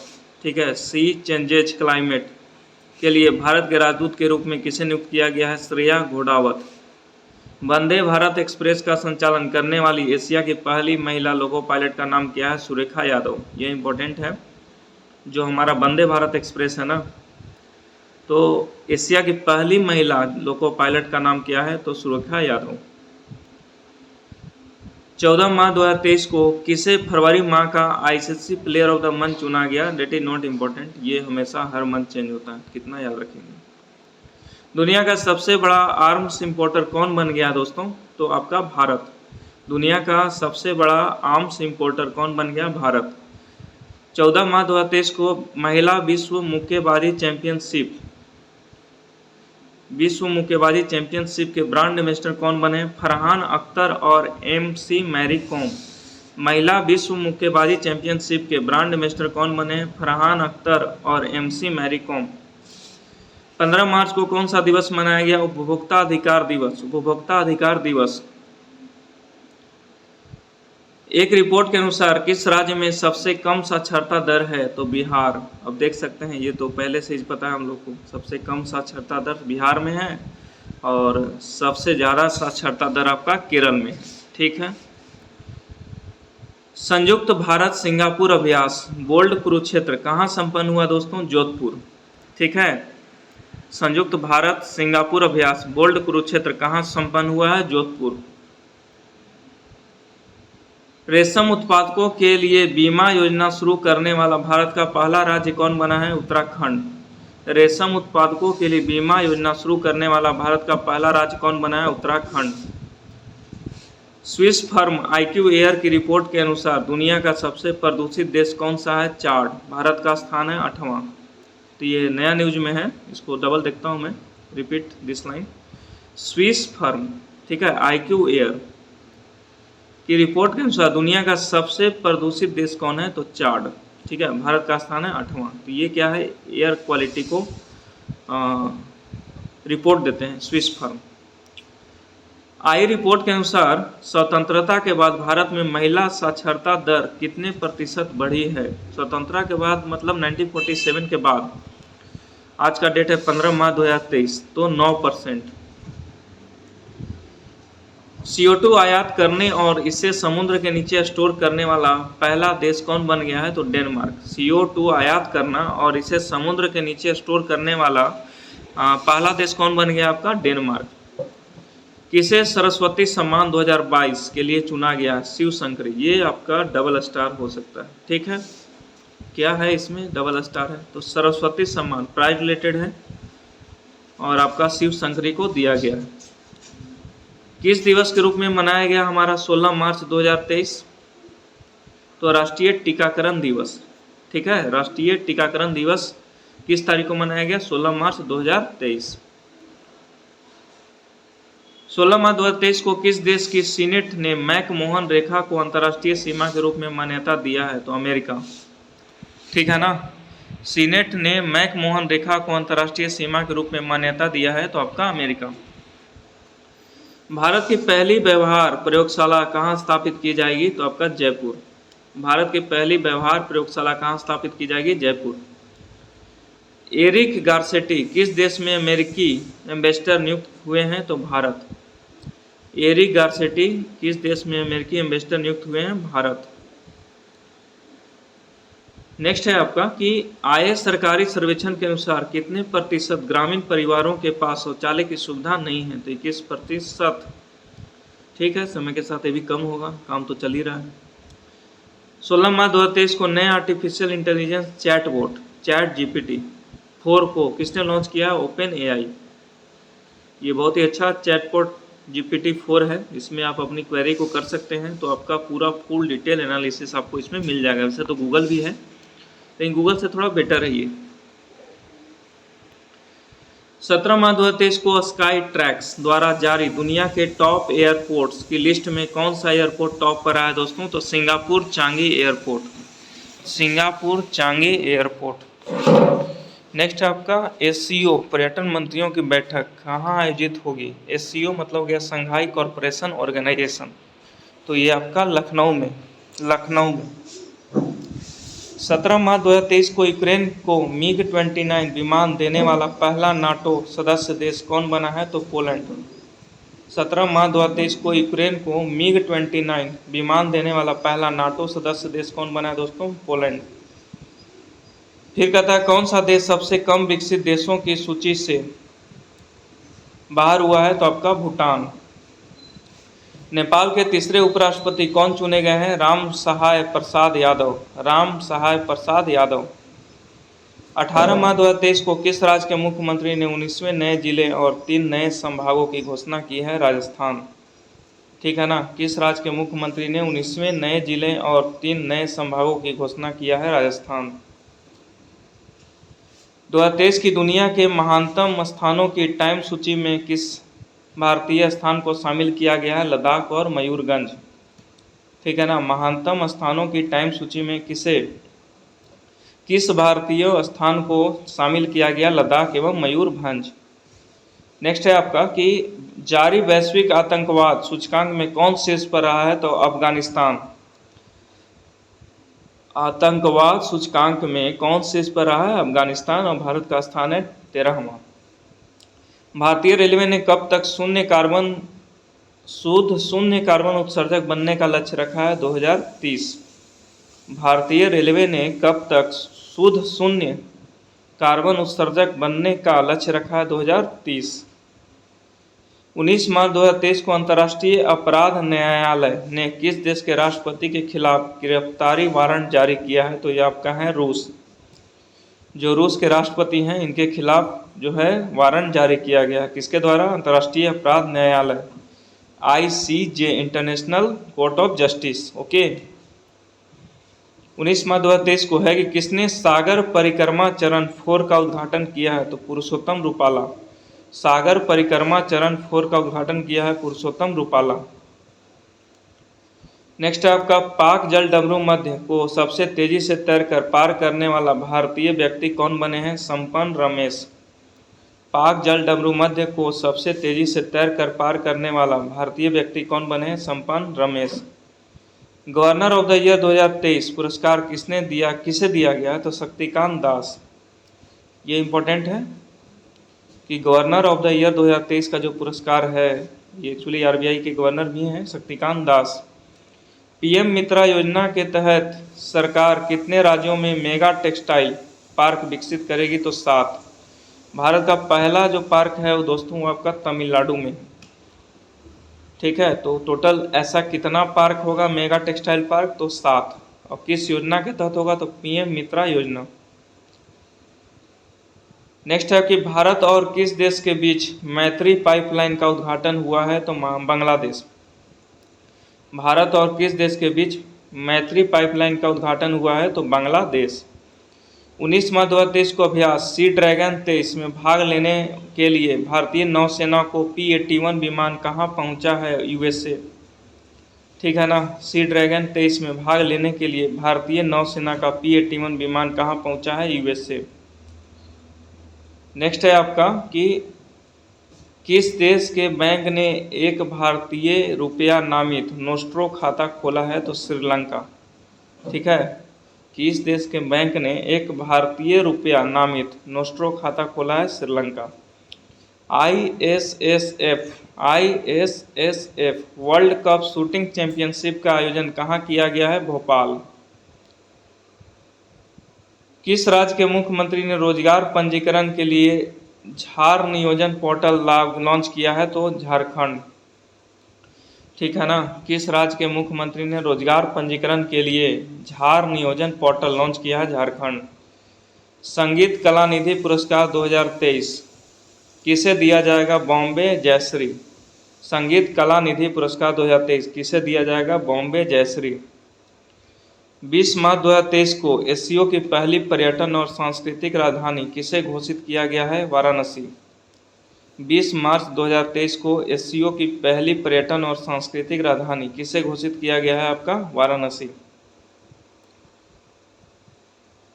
ठीक है, सी चेंजेज क्लाइमेट के लिए भारत के राजदूत के रूप में किसे नियुक्त किया गया है? श्रेया घोड़ावत। वंदे भारत एक्सप्रेस का संचालन करने वाली एशिया की पहली महिला लोको पायलट का नाम क्या है? सुरेखा यादव। ये इंपॉर्टेंट है, जो हमारा वंदे भारत एक्सप्रेस है ना, तो एशिया की पहली महिला लोको पायलट का नाम क्या है? तो सुरेखा यादव। 14 मार्च 2023 को किसे फरवरी माह का ICC player of the month चुना गया? डेट इज नॉट इम्पोर्टेंट, ये हमेशा हर मंथ चेंज होता है, कितना याद रखेंगे। दुनिया का सबसे बड़ा आर्म्स इंपोर्टर कौन बन गया दोस्तों? तो आपका भारत। दुनिया का सबसे बड़ा आर्म्स इंपोर्टर कौन बन गया? भारत। 14 मार्च 2023 को महिला विश्व मुक्केबाजी चैंपियनशिप के ब्रांड एम्बेसडर कौन बने? फरहान अख्तर और MC मैरी कॉम। महिला विश्व मुक्केबाजी चैंपियनशिप के ब्रांड एम्बेसडर कौन बने? फरहान अख्तर और MC मैरी कॉम। 15 मार्च को कौन सा दिवस मनाया गया? उपभोक्ता अधिकार दिवस। उपभोक्ता अधिकार दिवस। एक रिपोर्ट के अनुसार किस राज्य में सबसे कम साक्षरता दर है? तो बिहार। अब देख सकते हैं, ये तो पहले से ही पता है हम लोग को, सबसे कम साक्षरता दर बिहार में है और सबसे ज़्यादा साक्षरता दर आपका केरल में। ठीक है, संयुक्त भारत सिंगापुर अभ्यास बोल्ड कुरुक्षेत्र कहाँ संपन्न हुआ दोस्तों? जोधपुर। ठीक है, संयुक्त भारत सिंगापुर अभ्यास बोल्ड कुरुक्षेत्र कहाँ संपन्न हुआ है? जोधपुर। रेशम उत्पादकों के लिए बीमा योजना शुरू करने वाला भारत का पहला राज्य कौन बना है? उत्तराखंड। रेशम उत्पादकों के लिए बीमा योजना शुरू करने वाला भारत का पहला राज्य कौन बना है? Uttarakhand. Swiss firm IQ air की रिपोर्ट के अनुसार दुनिया का सबसे प्रदूषित देश कौन सा है? चाड। भारत का स्थान है 8वां। तो ये नया न्यूज में है, इसको डबल देखता हूँ मैं, repeat this line. Swiss firm, ठीक है, IQ एयर की रिपोर्ट के अनुसार दुनिया का सबसे प्रदूषित देश कौन है? तो चाड। ठीक है, भारत का स्थान है 8वां। तो ये क्या है? एयर क्वालिटी को रिपोर्ट देते हैं स्विस फर्म। आई रिपोर्ट के अनुसार स्वतंत्रता के बाद भारत में महिला साक्षरता दर कितने प्रतिशत बढ़ी है? स्वतंत्रता के बाद मतलब 1947 के बाद, आज का डेट है 15 मार्च 2023, तो 9%। CO2 आयात करने और इसे समुद्र के नीचे स्टोर करने वाला पहला देश कौन बन गया है? तो डेनमार्क। CO2 आयात करना और इसे समुद्र के नीचे स्टोर करने वाला पहला देश कौन बन गया आपका? डेनमार्क। किसे सरस्वती सम्मान 2022 के लिए चुना गया? शिव शंकरी। ये आपका डबल स्टार हो सकता है, ठीक है। क्या है इसमें? डबल स्टार है। तो सरस्वती सम्मान प्राइज रिलेटेड है और आपका शिव शंकरी को दिया गया है। किस दिवस के रूप में मनाया गया हमारा 16 मार्च 2023? तो राष्ट्रीय टीकाकरण दिवस, ठीक है। राष्ट्रीय टीकाकरण दिवस किस तारीख को मनाया गया? 16 मार्च 2023। 16 मार्च 2023 को किस देश की सीनेट ने मैकमोहन रेखा को अंतर्राष्ट्रीय सीमा के रूप में मान्यता दिया है? तो अमेरिका, ठीक है ना। सीनेट ने मैकमोहन रेखा को अंतर्राष्ट्रीय सीमा के रूप में मान्यता दिया है, तो आपका अमेरिका। भारत की पहली व्यवहार प्रयोगशाला कहाँ स्थापित की जाएगी? तो आपका जयपुर। भारत की पहली व्यवहार प्रयोगशाला कहाँ स्थापित की जाएगी? जयपुर। एरिक गार्सेटी किस देश में अमेरिकी एम्बेसडर नियुक्त हुए हैं? तो भारत। एरिक गार्सेटी किस देश में अमेरिकी एम्बेसडर नियुक्त हुए हैं? भारत। नेक्स्ट है आपका कि आए सरकारी सर्वेक्षण के अनुसार कितने प्रतिशत ग्रामीण परिवारों के पास शौचालय की सुविधा नहीं है? तो 21%, ठीक है। समय के साथ ये भी कम होगा, काम तो चल ही रहा है। 16 मार्च 2023 को नए आर्टिफिशियल इंटेलिजेंस चैटबॉट ChatGPT 4 को किसने लॉन्च किया? OpenAI। ये बहुत ही अच्छा चैटबॉट GPT-4 है। इसमें आप अपनी क्वेरी को कर सकते हैं, तो आपका पूरा फुल डिटेल एनालिसिस आपको इसमें मिल जाएगा। वैसे तो गूगल भी है, लेकिन गूगल से थोड़ा बेटर है ये। 17 मार्च 2023 को स्काई ट्रैक्स द्वारा जारी दुनिया के टॉप एयरपोर्ट्स की लिस्ट में कौन सा एयरपोर्ट टॉप पर आया दोस्तों? तो Singapore Changi airport. Singapore Changi airport. Next आपका SCO पर्यटन मंत्रियों की बैठक कहाँ आयोजित होगी? SCO मतलब हो गया संघाई कॉरपोरेशन ऑर्गेनाइजेशन, तो ये आपका लखनऊ में। 17 मार्च 2023 को यूक्रेन को MiG-29 विमान देने वाला पहला नाटो सदस्य देश कौन बना है? तो पोलैंड। 17 मार्च 2023 को यूक्रेन को MiG-29 विमान देने वाला पहला नाटो सदस्य देश कौन बना है दोस्तों? पोलैंड। फिर कहता है कौन सा देश सबसे कम विकसित देशों की सूची से बाहर हुआ है? तो आपका भूटान। नेपाल के तीसरे उपराष्ट्रपति कौन चुने गए हैं? राम सहाय प्रसाद यादव। राम सहाय प्रसाद यादव। 18 मार्च 2023 को किस राज्य के मुख्यमंत्री ने 19वें नए जिले और 3 नए संभागों की घोषणा की है? राजस्थान, ठीक है ना। किस राज्य के मुख्यमंत्री ने 19वें नए जिले और 3 नए संभागों की घोषणा किया है? राजस्थान। 2023 की दुनिया के महानतम स्थानों की टाइम सूची में किस भारतीय स्थान को शामिल किया गया है? लद्दाख और मयूरभंज, ठीक है ना। महानतम स्थानों की टाइम सूची में किस भारतीय स्थान को शामिल किया गया? लद्दाख एवं मयूरभंज। नेक्स्ट है आपका कि जारी वैश्विक आतंकवाद सूचकांक में कौन शीर्ष पर रहा है? तो अफगानिस्तान। आतंकवाद सूचकांक में कौन शीर्ष पर रहा है? अफगानिस्तान। और भारत का स्थान है 13वां। भारतीय रेलवे ने कब तक शुद्ध शून्य कार्बन उत्सर्जक बनने का लक्ष्य रखा है? 2030। भारतीय रेलवे ने कब तक शुद्ध शून्य कार्बन उत्सर्जक बनने का लक्ष्य रखा है? 2030। 19 मार्च 2023 को अंतर्राष्ट्रीय अपराध न्यायालय ने किस देश के राष्ट्रपति के खिलाफ गिरफ्तारी वारंट जारी किया है? तो ये आपका है रूस। जो रूस के राष्ट्रपति हैं इनके खिलाफ जो है वारंट जारी किया गया, किसके द्वारा? अंतर्राष्ट्रीय अपराध न्यायालय ICJ, international court of justice. Okay. 19 मार्च 2023 को है कि किसने सागर परिक्रमा चरण 4 का उद्घाटन किया है? तो पुरुषोत्तम रूपाला। सागर परिक्रमा चरण 4 का उद्घाटन किया है पुरुषोत्तम रूपाला। नेक्स्ट है आपका पाक जल डमरू मध्य को सबसे तेजी से तैरकर पार करने वाला भारतीय व्यक्ति कौन बने हैं? संपन्न रमेश। पाक जल डमरू मध्य को सबसे तेजी से तैरकर पार करने वाला भारतीय व्यक्ति कौन बने हैं? संपन्न Ramesh. Governor of the year 2023 पुरस्कार किसे दिया गया? तो शक्तिकांत दास। ये इंपॉर्टेंट है कि गवर्नर ऑफ द ईयर 2023 का जो पुरस्कार है ये एक्चुअली आरबीआई के गवर्नर भी हैं, शक्तिकांत दास। पीएम मित्रा योजना के तहत सरकार कितने राज्यों में मेगा टेक्सटाइल पार्क विकसित करेगी? तो 7। भारत का पहला जो पार्क है वो दोस्तों वो आपका तमिलनाडु में, ठीक है। तो टोटल ऐसा कितना पार्क होगा मेगा टेक्सटाइल पार्क? तो 7। और किस योजना के तहत होगा? तो पीएम मित्रा योजना। नेक्स्ट है कि भारत और किस देश के बीच मैत्री पाइपलाइन का उद्घाटन हुआ है? तो बांग्लादेश। भारत और किस देश के बीच मैत्री पाइपलाइन का उद्घाटन हुआ है? तो बांग्लादेश। 19वां 2023 को अभ्यास सी ड्रैगन 23 में भाग लेने के लिए भारतीय नौसेना को P-81 विमान कहाँ पहुँचा है? यूएसए, ठीक है ना। सी ड्रैगन 23 में भाग लेने के लिए भारतीय नौसेना का P-81 विमान कहाँ पहुँचा है? यूएसए। नेक्स्ट है आपका कि किस देश के बैंक ने एक भारतीय रुपया नामित नोस्ट्रो खाता खोला है? तो श्रीलंका, ठीक है। किस देश के बैंक ने एक भारतीय रुपया नामित नोस्ट्रो खाता खोला है? Sri Lanka. ISSF world cup shooting championship का आयोजन कहाँ किया गया है? भोपाल। किस राज्य के मुख्यमंत्री ने रोजगार पंजीकरण के लिए झार नियोजन पोर्टल लॉन्च किया है? तो झारखंड, ठीक है ना। किस राज्य के मुख्यमंत्री ने रोजगार पंजीकरण के लिए झार नियोजन पोर्टल लॉन्च किया है? झारखंड। संगीत कला निधि पुरस्कार 2023 किसे दिया जाएगा? बॉम्बे जयश्री। संगीत कला निधि पुरस्कार 2023 किसे दिया जाएगा? बॉम्बे जयश्री। 20 मार्च 2023 को एससीओ की पहली पर्यटन और सांस्कृतिक राजधानी किसे घोषित किया गया है? वाराणसी। 20 मार्च 2023 को एससीओ की पहली पर्यटन और सांस्कृतिक राजधानी किसे घोषित किया गया है? आपका वाराणसी।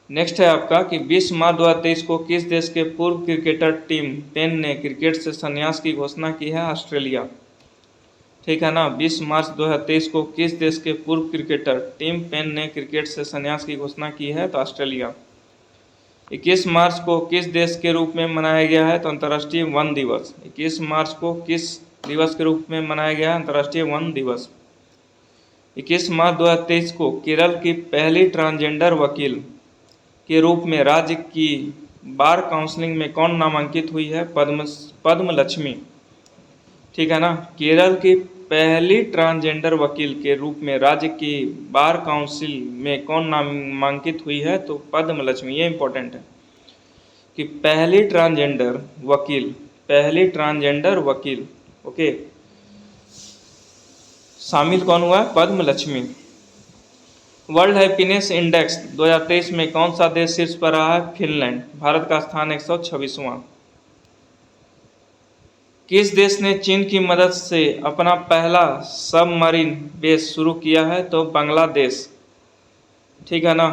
नेक्स्ट है आपका कि 20 मार्च 2023 को किस देश के पूर्व क्रिकेटर टिम पेन ने क्रिकेट से संन्यास की घोषणा की है? ऑस्ट्रेलिया, ठीक है ना। 20 मार्च 2023 को किस देश के पूर्व क्रिकेटर टिम पेन ने क्रिकेट से संन्यास की घोषणा की है? तो ऑस्ट्रेलिया। 21 मार्च को किस देश के रूप में मनाया गया है? तो अंतर्राष्ट्रीय वन दिवस। 21 मार्च को किस दिवस के रूप में मनाया गया है? अंतर्राष्ट्रीय वन दिवस। 21 मार्च 2023 को केरल की पहली ट्रांसजेंडर वकील के रूप में राज्य की बार काउंसिलिंग में कौन नामांकित हुई है? पद्म लक्ष्मी, ठीक है ना। केरल की पहली ट्रांसजेंडर वकील के रूप में राज्य की बार काउंसिल में कौन नामांकित हुई है? तो पद्म लक्ष्मी। ये इंपॉर्टेंट है कि पहली ट्रांसजेंडर वकील, ओके, शामिल कौन हुआ? पद्म लक्ष्मी। वर्ल्ड हैप्पीनेस इंडेक्स 2023 में कौन सा देश शीर्ष पर रहा है? फिनलैंड। भारत का स्थान 126वां। किस देश ने चीन की मदद से अपना पहला सबमरीन बेस शुरू किया है? तो बांग्लादेश, ठीक है ना।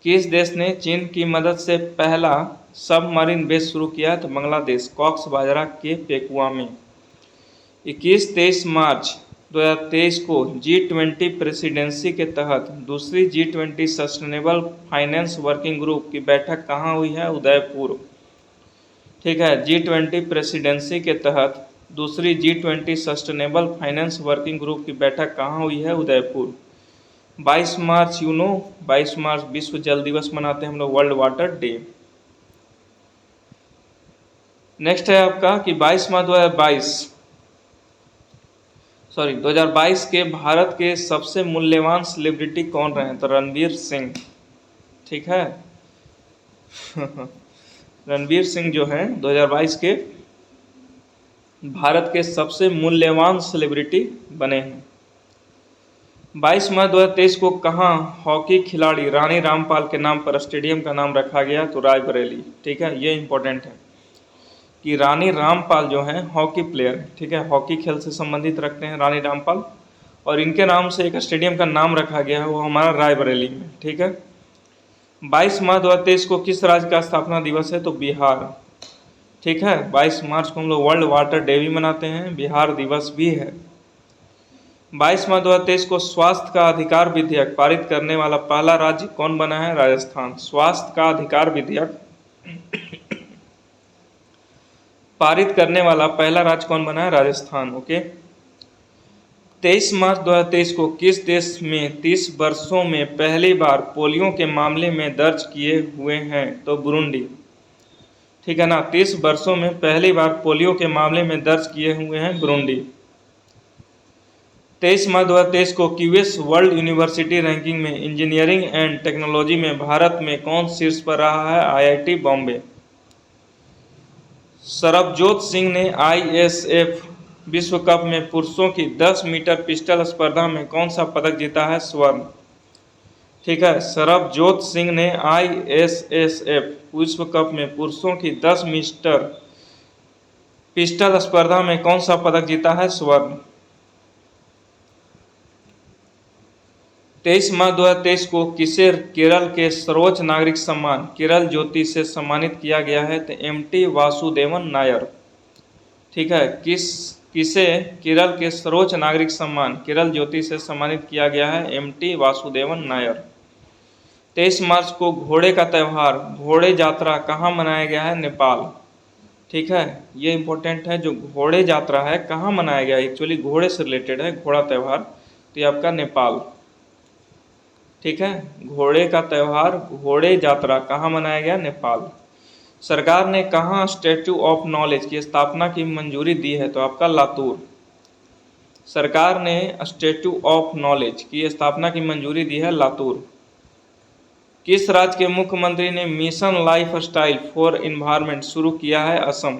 किस देश ने चीन की मदद से पहला सबमरीन बेस शुरू किया है? तो बांग्लादेश, कॉक्स बाजरा के पेकुआ में। 21-23 मार्च 2023 को G20 प्रेसिडेंसी के तहत दूसरी G20 sustainable finance working group की बैठक कहाँ हुई है? उदयपुर, ठीक है। G20 प्रेसिडेंसी के तहत दूसरी G20 sustainable finance working group की बैठक कहाँ हुई है? उदयपुर। 22 मार्च 22 मार्च विश्व जल दिवस मनाते हैं हम लोग, वर्ल्ड वाटर डे। नेक्स्ट है आपका कि 22 मार्च 2022 के भारत के सबसे मूल्यवान सेलिब्रिटी कौन रहे? तो रणवीर सिंह, ठीक है। रणवीर सिंह जो हैं 2022 के भारत के सबसे मूल्यवान सेलिब्रिटी बने हैं। 22 मार्च 2023 को कहाँ हॉकी खिलाड़ी रानी रामपाल के नाम पर स्टेडियम का नाम रखा गया? तो रायबरेली, ठीक है। ये इंपॉर्टेंट है कि रानी रामपाल जो हैं हॉकी प्लेयर, ठीक है, हॉकी खेल से संबंधित रखते हैं रानी रामपाल, और इनके नाम से एक स्टेडियम का नाम रखा गया है, वो हमारा रायबरेली में, ठीक है। 22 मार्च 2023 को किस राज्य का स्थापना दिवस है? तो बिहार, ठीक है। 22 मार्च को हम लोग वर्ल्ड वाटर डे भी मनाते हैं, बिहार दिवस भी है। 22 मार्च 2023 को स्वास्थ्य का अधिकार विधेयक पारित करने वाला पहला राज्य कौन बना है? राजस्थान। स्वास्थ्य का अधिकार विधेयक पारित करने वाला पहला राज्य कौन बना है? राजस्थान। ओके। 23 मार्च 2023 को किस देश में 30 वर्षों में पहली बार पोलियो के मामले में दर्ज किए हुए हैं? तो बुरुंडी। ठीक है ना, 30 वर्षों में पहली बार पोलियो के मामले में दर्ज किए हुए हैं बुरुंडी। 23 मार्च 2023 को क्यूएस वर्ल्ड यूनिवर्सिटी रैंकिंग में इंजीनियरिंग एंड टेक्नोलॉजी में भारत में कौन शीर्ष पर रहा है? आईआईटी बॉम्बे। सरबजोत सिंह ने आईएसएफ विश्व कप में पुरुषों की 10 मीटर पिस्टल स्पर्धा में कौन सा पदक जीता है? स्वर्ण। ठीक है, सरबजोत सिंह ने आईएसएसएफ विश्व कप में पुरुषों की 10 मीटर पिस्टल स्पर्धा में कौन सा पदक जीता है? स्वर्ण। 23 मार्च 2023 को किसे केरल के सर्वोच्च नागरिक सम्मान केरल ज्योति से सम्मानित किया गया है? तो एमटी वासुदेवन नायर। ठीक है, किसे केरल के सर्वोच्च नागरिक सम्मान केरल ज्योति से सम्मानित किया गया है? एमटी वासुदेवन नायर। 23 मार्च को घोड़े का त्यौहार घोड़े यात्रा कहाँ मनाया गया है? नेपाल। ठीक है, ये इंपॉर्टेंट है, जो घोड़े यात्रा है कहाँ मनाया गया है? एक्चुअली घोड़े से रिलेटेड है घोड़ा त्यौहार, तो ये आपका नेपाल। ठीक है, घोड़े का त्यौहार घोड़े यात्रा कहाँ मनाया गया? नेपाल। सरकार ने कहाँ स्टैच्यू ऑफ नॉलेज की स्थापना की मंजूरी दी है? तो आपका लातूर। सरकार ने स्टैच्यू ऑफ नॉलेज की स्थापना की मंजूरी दी है लातूर। किस राज्य के मुख्यमंत्री ने mission life style for environment शुरू किया है? Assam.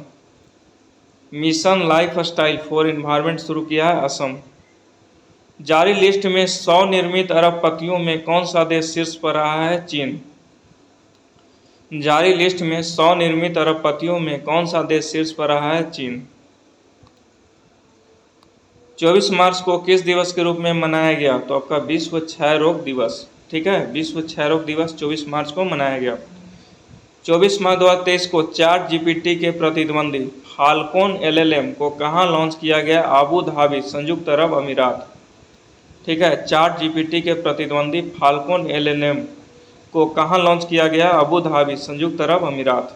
Mission life style for environment शुरू किया है असम। जारी लिस्ट में 100 निर्मित अरबपतियों में कौन सा देश शीर्ष पर रहा है? चीन। जारी लिस्ट में 100 निर्मित अरबपतियों में कौन सा देश शीर्ष पर रहा है? चीन। 24 मार्च को किस दिवस के रूप में मनाया गया? तो आपका विश्व क्षय रोग दिवस। ठीक है, विश्व क्षय रोग दिवस 24 मार्च को मनाया गया। 24 मार्च 2023 को चैट जीपीटी के प्रतिद्वंदी फाल्कन एलएलएम को कहाँ लॉन्च किया गया? अबू धाबी, संयुक्त अरब अमीरात। ठीक है, चैट जीपीटी के प्रतिद्वंदी फाल्कन एलएलएम को कहाँ लॉन्च किया गया? अबू धाबी, संयुक्त अरब अमीरात।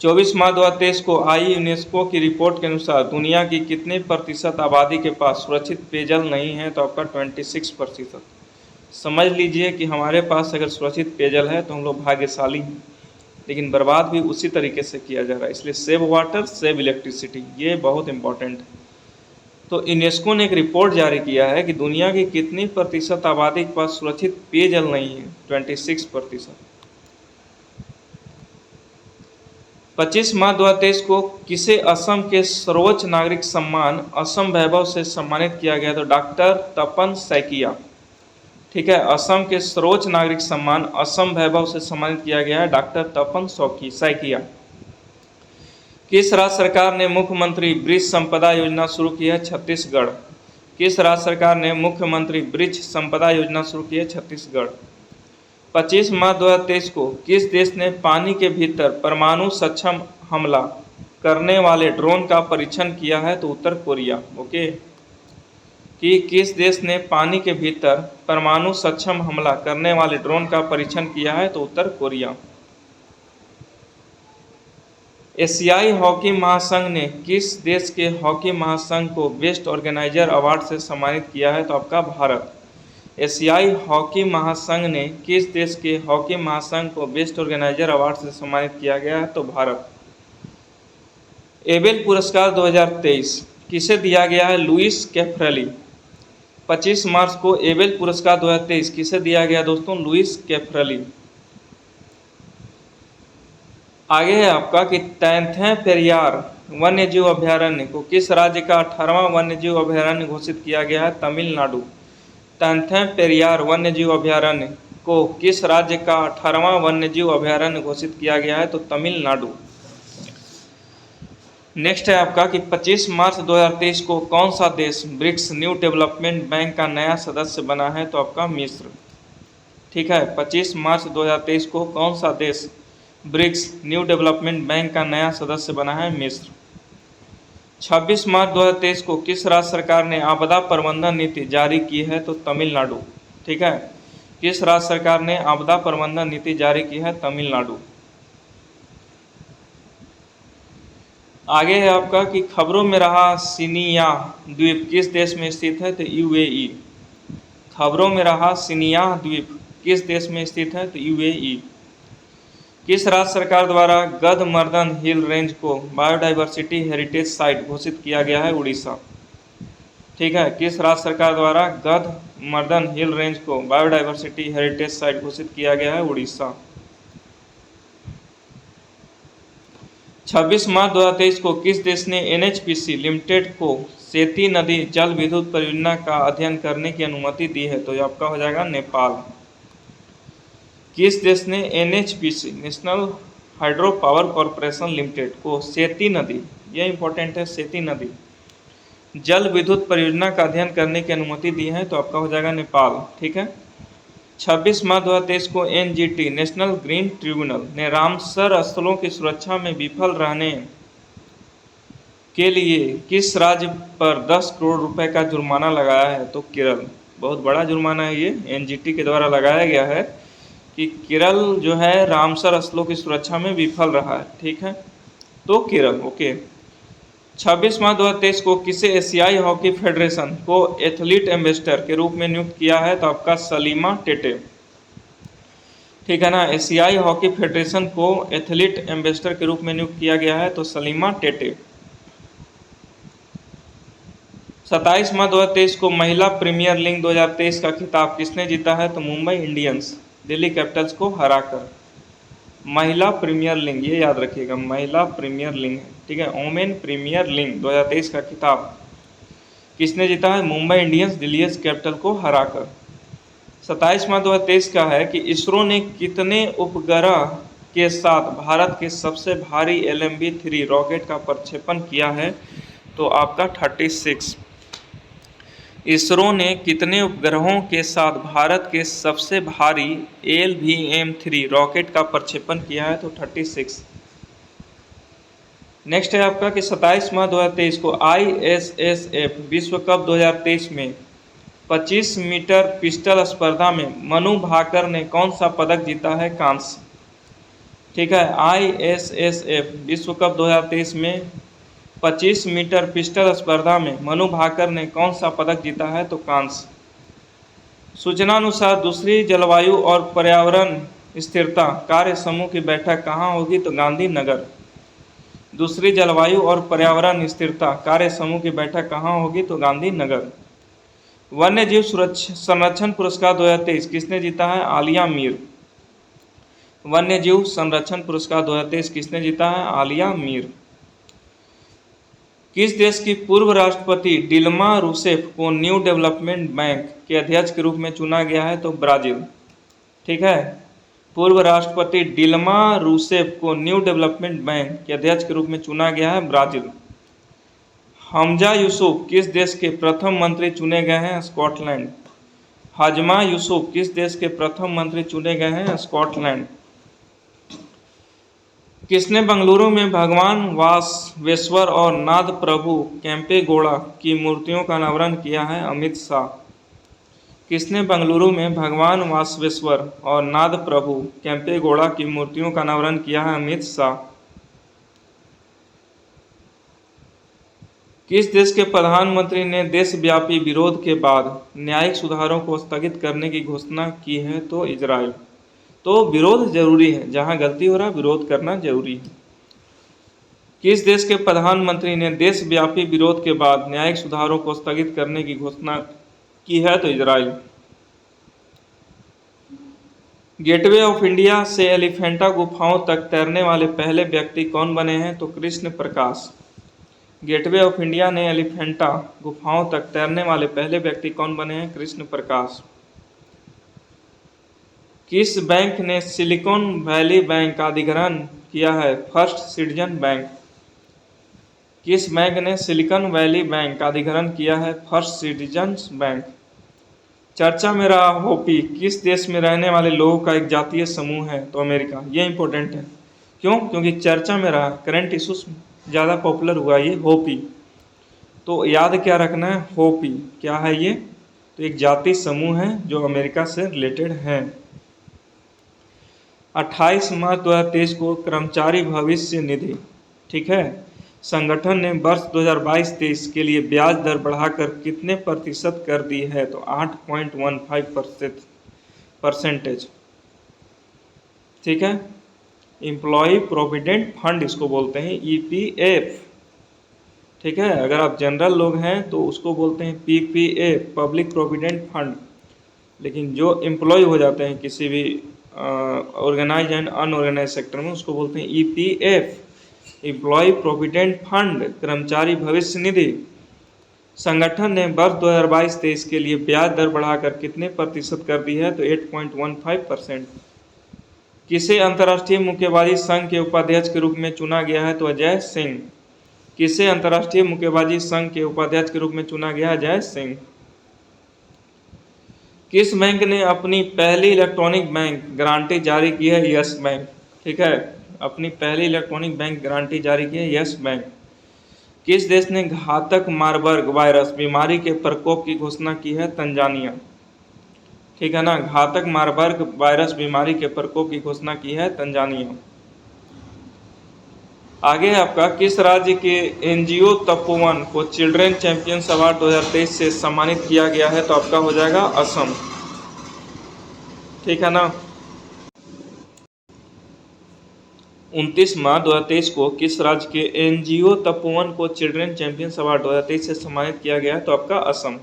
24 मार्च 2023 को आई यूनेस्को की रिपोर्ट के अनुसार दुनिया की कितने प्रतिशत आबादी के पास सुरक्षित पेयजल नहीं है? तो आपका 26%। समझ लीजिए कि हमारे पास अगर सुरक्षित पेयजल है तो हम लोग भाग्यशाली हैं, लेकिन बर्बाद भी उसी तरीके से किया जा रहा है। इसलिए सेव वाटर सेव इलेक्ट्रिसिटी, ये बहुत इंपॉर्टेंट है। तो यूनेस्को ने एक रिपोर्ट जारी किया है कि दुनिया की कितनी प्रतिशत आबादी के पास सुरक्षित पेयजल नहीं है? 26%। 25 मार्च 2023 को किसे असम के सर्वोच्च नागरिक सम्मान असम वैभव से सम्मानित किया गया? तो डॉक्टर तपन सैकिया। ठीक है, असम के सर्वोच्च नागरिक सम्मान असम वैभव से सम्मानित किया गया है डॉक्टर तपन सैकिया। किस राज्य सरकार ने मुख्यमंत्री ब्रिज संपदा योजना शुरू की है? छत्तीसगढ़। किस राज्य सरकार ने मुख्यमंत्री ब्रिज संपदा योजना शुरू की है? छत्तीसगढ़। 25 मार्च 2023 को किस देश ने पानी के भीतर परमाणु सक्षम हमला करने वाले ड्रोन का परीक्षण किया है? तो उत्तर कोरिया। ओके, कि किस देश ने पानी के भीतर परमाणु सक्षम हमला करने वाले ड्रोन का परीक्षण किया है? तो उत्तर कोरिया। एशियाई हॉकी महासंघ ने किस देश के हॉकी महासंघ को बेस्ट ऑर्गेनाइजर अवार्ड से सम्मानित किया है? तो आपका भारत। एशियाई हॉकी महासंघ ने किस देश के हॉकी महासंघ को बेस्ट ऑर्गेनाइजर अवार्ड से सम्मानित किया गया है? तो भारत। एबेल पुरस्कार 2023 किसे दिया गया है? लुइस कैफ्रेली। 25 मार्च को एबेल पुरस्कार 2023 किसे दिया गया दोस्तों? लुइस कैफ्रेली। आगे है आपका कि तैंथै पेरियार वन्यजीव अभयारण्य को किस राज्य का 18वां वन्यजीव अभयारण्य घोषित किया गया है? तमिलनाडु। तैंथै पेरियार वन्यजीव अभयारण्य को किस राज्य का 18वां वन्यजीव अभयारण्य घोषित किया गया है? तो तमिलनाडु। नेक्स्ट है आपका कि 25 मार्च 2023 को कौन सा देश ब्रिक्स न्यू डेवलपमेंट बैंक का नया सदस्य बना है? तो आपका मिस्र। ठीक है, 25 मार्च 2023 को कौन सा देश ब्रिक्स न्यू डेवलपमेंट बैंक का नया सदस्य बना है? मिस्र। 26 मार्च 2023 को किस राज्य सरकार ने आपदा प्रबंधन नीति जारी की है? तो तमिलनाडु। ठीक है, किस राज्य सरकार ने आपदा प्रबंधन नीति जारी की है? तमिलनाडु। आगे है आपका कि खबरों में रहा सिनियाह द्वीप किस देश में स्थित है, तो यूएई। खबरों में रहा सिनियाह द्वीप किस देश में स्थित है, तो यूएई। किस राज्य सरकार द्वारा गधमर्दन हिल रेंज को बायोडाइवर्सिटी हेरिटेज साइट घोषित किया गया है, उड़ीसा। ठीक है, किस राज्य सरकार द्वारा गधमर्दन हिल रेंज को बायोडाइवर्सिटी हेरिटेज साइट घोषित किया गया है, उड़ीसा। 26 मार्च 2023 को किस देश ने एनएचपीसी लिमिटेड को सेती नदी जल विद्युत परियोजना का अध्ययन करने की अनुमति दी है, तो ये आपका हो जाएगा नेपाल। किस देश ने NHPC national hydro power corporation limited को सेती नदी, ये इंपॉर्टेंट है, सेती नदी जल विद्युत परियोजना का अध्ययन करने की अनुमति दी है, तो आपका हो जाएगा नेपाल। ठीक है, 26 मार्च 2023 को एनजीटी नेशनल ग्रीन ट्रिब्यूनल ने रामसर स्थलों की सुरक्षा में विफल रहने के लिए किस राज्य पर 10 करोड़ रुपए का जुर्माना लगाया है, तो केरल। बहुत बड़ा जुर्माना है ये, एनजीटी के द्वारा लगाया गया है कि केरल जो है रामसर स्थलों की सुरक्षा में विफल रहा है। ठीक है, तो केरल। ओके, 26 मार्च 2023 को किसे एशियाई हॉकी फेडरेशन को एथलीट एम्बेसडर के रूप में नियुक्त किया है, तो आपका सलीमा टेटे। ठीक है ना, एशियाई हॉकी फेडरेशन को एथलीट एम्बेसडर के रूप में नियुक्त किया गया है, तो सलीमा टेटे। 27 मार्च 2023 को महिला प्रीमियर लीग 2023 का खिताब किसने जीता है, तो मुंबई इंडियंस दिल्ली कैपिटल्स को हराकर। महिला प्रीमियर लीग, ये याद रखिएगा, महिला प्रीमियर लीग है। ठीक है, वोमेन प्रीमियर लीग 2023 का खिताब किसने जीता है, मुंबई इंडियंस दिल्ली कैपिटल को हराकर। 27 मार्च 2023 का है कि इसरो ने कितने उपग्रह के साथ भारत के सबसे भारी LMB-3 रॉकेट का प्रक्षेपण किया है, तो आपका 36। इसरो ने कितने उपग्रहों के साथ भारत के सबसे भारी LVM-3 रॉकेट का प्रक्षेपण किया है, तो 36। नेक्स्ट है आपका कि 27 मार्च 2023 को ISSF विश्व कप 2023 में 25 मीटर पिस्टल स्पर्धा में मनु भाकर ने कौन सा पदक जीता है, कांस्य। ठीक है, ISSF विश्व कप 2023 में 25 मीटर पिस्टल स्पर्धा में मनु भाकर ने कौन सा पदक जीता है, तो कांस्य। सूचना अनुसार दूसरी जलवायु और पर्यावरण स्थिरता कार्य समूह की बैठक कहाँ होगी, तो गांधीनगर। दूसरी जलवायु और पर्यावरण स्थिरता कार्य समूह की बैठक कहाँ होगी, तो गांधीनगर। वन्य जीव संरक्षण पुरस्कार 2023 किसने जीता है, आलिया मीर। वन्य जीव संरक्षण पुरस्कार 2023 किसने जीता है, आलिया मीर। किस देश की पूर्व राष्ट्रपति डिल्मा रूसेफ को न्यू डेवलपमेंट बैंक के अध्यक्ष के रूप में चुना गया है, तो ब्राजील। ठीक है, पूर्व राष्ट्रपति डिल्मा रूसेफ को न्यू डेवलपमेंट बैंक के अध्यक्ष के रूप में चुना गया है, ब्राजील। हमजा यूसुफ किस देश के प्रथम मंत्री चुने गए हैं, स्कॉटलैंड। हजमा यूसुफ किस देश के प्रथम मंत्री चुने गए हैं, स्कॉटलैंड। किसने बेंगलुरु में भगवान वासवेश्वर और नाद प्रभु केम्पेगौड़ा की मूर्तियों का अनावरण किया है, अमित शाह। किसने बेंगलुरु में भगवान वासवेश्वर और नाद प्रभु केम्पेगौड़ा की मूर्तियों का अनावरण किया है, अमित शाह। किस देश के प्रधानमंत्री ने देशव्यापी विरोध के बाद न्यायिक सुधारों को स्थगित करने की घोषणा की है, तो इजराइल। तो विरोध जरूरी है, जहां गलती हो रहा है विरोध करना जरूरी है। किस देश के प्रधानमंत्री ने देशव्यापी विरोध के बाद न्यायिक सुधारों को स्थगित करने की घोषणा की है, तो इजराइल। गेटवे ऑफ इंडिया से एलिफेंटा गुफाओं तक तैरने वाले पहले व्यक्ति कौन बने हैं, तो Krishna Prakash. Gateway of India ने एलिफेंटा गुफाओं तक तैरने वाले पहले व्यक्ति कौन बने हैं, कृष्ण प्रकाश। किस बैंक ने सिलिकॉन वैली बैंक का अधिग्रहण किया है, फर्स्ट सिटीजन बैंक। किस बैंक ने सिलिकॉन वैली बैंक का अधिग्रहण किया है, फर्स्ट सिटीजन बैंक। चर्चा में रहा होपी किस देश में रहने वाले लोगों का एक जातीय समूह है, तो अमेरिका। ये इंपॉर्टेंट है, क्यों, क्योंकि चर्चा में रहा, करंट इशूज ज़्यादा पॉपुलर हुआ ये होपी। तो याद क्या रखना है, होपी क्या है ये, तो एक जातीय समूह है जो अमेरिका से रिलेटेड है। 28 मार्च 2023 को कर्मचारी भविष्य निधि, ठीक है, संगठन ने वर्ष 2022-23 के लिए ब्याज दर बढ़ाकर कितने प्रतिशत कर दी है? तो 8.15%। ठीक है, एम्प्लॉय प्रोविडेंट फंड इसको बोलते हैं, ईपीएफ। ठीक है, अगर आप जनरल लोग हैं तो उसको बोलते हैं पीपीएफ, पब्लिक प्रोविडेंट फंड। लेकिन जो एम्प्लॉय हो जाते हैं किसी भी ऑर्गेनाइज एंड अनऑर्गेनाइज सेक्टर में, उसको बोलते हैं ईपीएफ, एम्प्लॉय प्रोविडेंट फंड, कर्मचारी भविष्य निधि। संगठन ने वर्ष 2022-23 के लिए ब्याज दर बढ़ाकर कितने प्रतिशत कर दी है? तो 8.15%। किसे अंतर्राष्ट्रीय मुक्केबाजी संघ के उपाध्यक्ष के रूप में चुना गया है? तो अजय सिंह। किसे अंतर्राष्ट्रीय मुक्केबाजी संघ के उपाध्यक्ष के रूप में चुना गया है? अजय सिंह। किस बैंक ने अपनी पहली इलेक्ट्रॉनिक बैंक गारंटी जारी की है? Yes bank. ठीक है, अपनी पहली इलेक्ट्रॉनिक बैंक गारंटी जारी की है यस बैंक। किस देश ने घातक मार्बर्ग वायरस बीमारी के प्रकोप की घोषणा की है? तंजानिया। ठीक है ना, घातक मार्बर्ग वायरस बीमारी के प्रकोप की घोषणा की है तंजानिया। आगे आपका किस राज्य के एनजीओ तपोवन को चिल्ड्रेन चैंपियंस अवार्ड 2023 से सम्मानित किया गया है? तो आपका हो जाएगा असम। ठीक है ना, 29 मार्च 2023 को किस राज्य के एनजीओ तपोवन को चिल्ड्रेन चैंपियंस अवार्ड 2023 से सम्मानित किया गया है? तो आपका असम।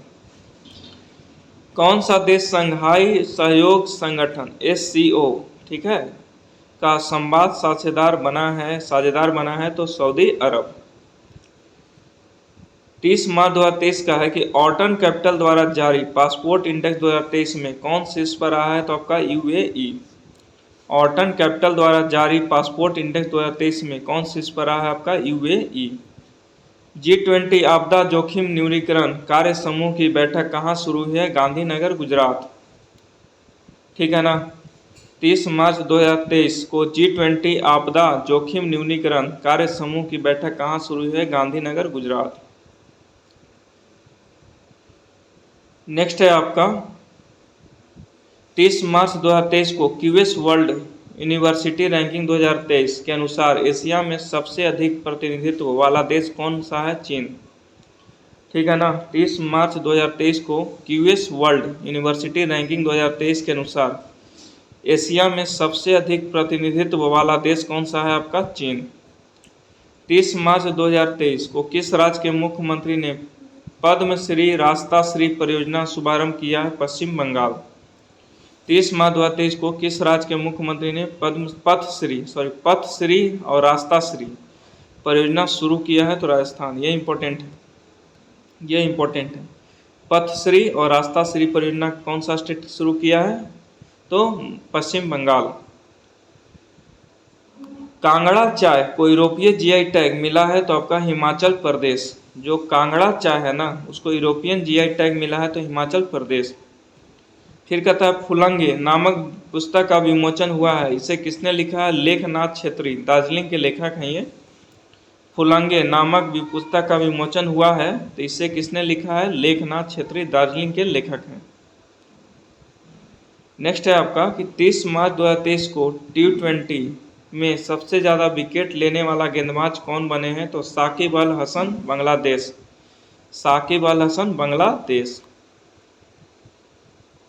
कौन सा देश संघाई सहयोग संगठन SCO, ठीक है, का संवाद साझेदार बना है? तो सऊदी अरब। 30 मार्च 2023 का है कि ऑर्टन कैपिटल द्वारा जारी पासपोर्ट इंडेक्स 2023 में कौन शीर्ष पर रहा है? तो आपका UAE। ऑर्टन कैपिटल द्वारा जारी पासपोर्ट इंडेक्स 2023 में कौन शीर्ष पर रहा है? आपका UAE। G20 आपदा जोखिम न्यूनीकरण कार्य समूह की बैठक कहाँ शुरू हुई है? गांधीनगर, गुजरात। ठीक है ना, 30 मार्च 2023 को G20 आपदा जोखिम न्यूनीकरण कार्य समूह की बैठक कहाँ शुरू हुई है? गांधीनगर, गुजरात। नेक्स्ट है आपका 30 मार्च 2023 को क्यूएस वर्ल्ड यूनिवर्सिटी रैंकिंग 2023 के अनुसार एशिया में सबसे अधिक प्रतिनिधित्व वाला देश कौन सा है? चीन। ठीक है ना, 30 मार्च 2023 को क्यूएस वर्ल्ड यूनिवर्सिटी रैंकिंग 2023 के अनुसार एशिया में सबसे अधिक प्रतिनिधित्व वाला देश कौन सा है? आपका चीन। 30 मार्च 2023 को किस राज्य के मुख्यमंत्री ने पद्मश्री रास्ता श्री परियोजना शुभारंभ किया है? पश्चिम बंगाल। 30 मार्च 2023 को किस राज्य के मुख्यमंत्री ने पथश्री और रास्ता श्री परियोजना शुरू किया है? तो राजस्थान। ये इंपॉर्टेंट है, पथश्री और रास्ता श्री परियोजना कौन सा स्टेट शुरू किया है? तो पश्चिम बंगाल। कांगड़ा चाय को यूरोपीय GI टैग मिला है? तो आपका हिमाचल प्रदेश। जो कांगड़ा चाय है ना, उसको यूरोपियन GI टैग मिला है, तो हिमाचल प्रदेश। फिर कहता है फुलंगे नामक पुस्तक का विमोचन हुआ है, इसे किसने लिखा है? लेखनाथ छेत्री, दार्जिलिंग के लेखक हैं ये। फुलंगे नामक पुस्तक का विमोचन हुआ है, तो इसे किसने लिखा है? लेखनाथ छेत्री, दार्जिलिंग के लेखक हैं। नेक्स्ट है आपका कि 30 मार्च 2023 को T20 में सबसे ज़्यादा विकेट लेने वाला गेंदबाज कौन बने हैं? तो साकिब अल हसन, बांग्लादेश। साकिब अल हसन, बांग्लादेश।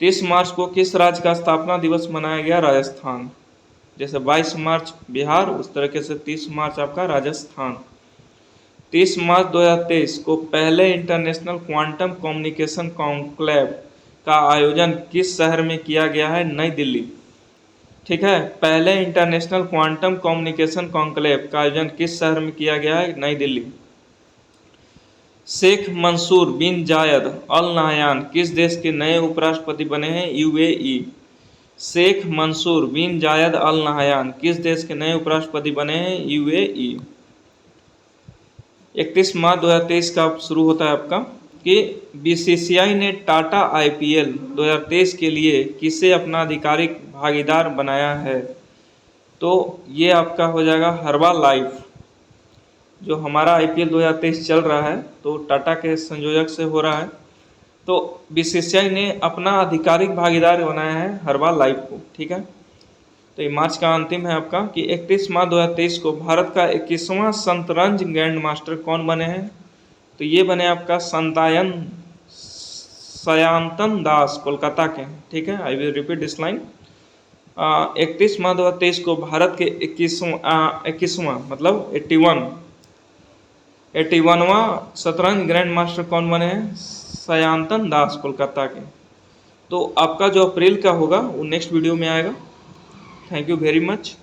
30 मार्च को किस राज्य का स्थापना दिवस मनाया गया? राजस्थान। जैसे 22 मार्च बिहार, उस तरीके से 30 मार्च आपका राजस्थान। 30 मार्च 2023 को पहले इंटरनेशनल क्वांटम कम्युनिकेशन कॉन्क्लेव का आयोजन किस शहर में किया गया है? नई दिल्ली। ठीक है, पहले इंटरनेशनल क्वांटम कम्युनिकेशन कॉन्क्लेव का आयोजन किस शहर में किया गया है? नई दिल्ली। शेख मंसूर बिन जायद अल नहयान किस देश के नए उपराष्ट्रपति बने हैं? UAE। शेख मंसूर बिन जायद अल नहयान किस देश के नए उपराष्ट्रपति बने हैं? UAE। 31 मार्च 2023 का शुरू होता है आपका कि BCCI ने टाटा IPL 2023 के लिए किसे अपना आधिकारिक भागीदार बनाया है? तो ये आपका हो जाएगा हर्बल लाइफ। जो हमारा IPL 2023 चल रहा है तो टाटा के संयोजक से हो रहा है, तो BCCI ने अपना आधिकारिक भागीदार बनाया है हर्बल लाइफ को। ठीक है, तो तो ये मार्च का अंतिम है आपका कि 31 मार्च 2023 को भारत का 21वां शतरंज ग्रैंड मास्टर कौन बने हैं? तो ये बने आपका सयांतन दास, कोलकाता के। ठीक है, I will repeat this line. 31 मार्च 2023 को भारत के 21वां मतलब 81वां शतरंज ग्रैंड मास्टर कौन बने हैं? सयांतन दास, कोलकाता के। तो आपका जो अप्रैल का होगा वो नेक्स्ट वीडियो में आएगा। Thank you very much.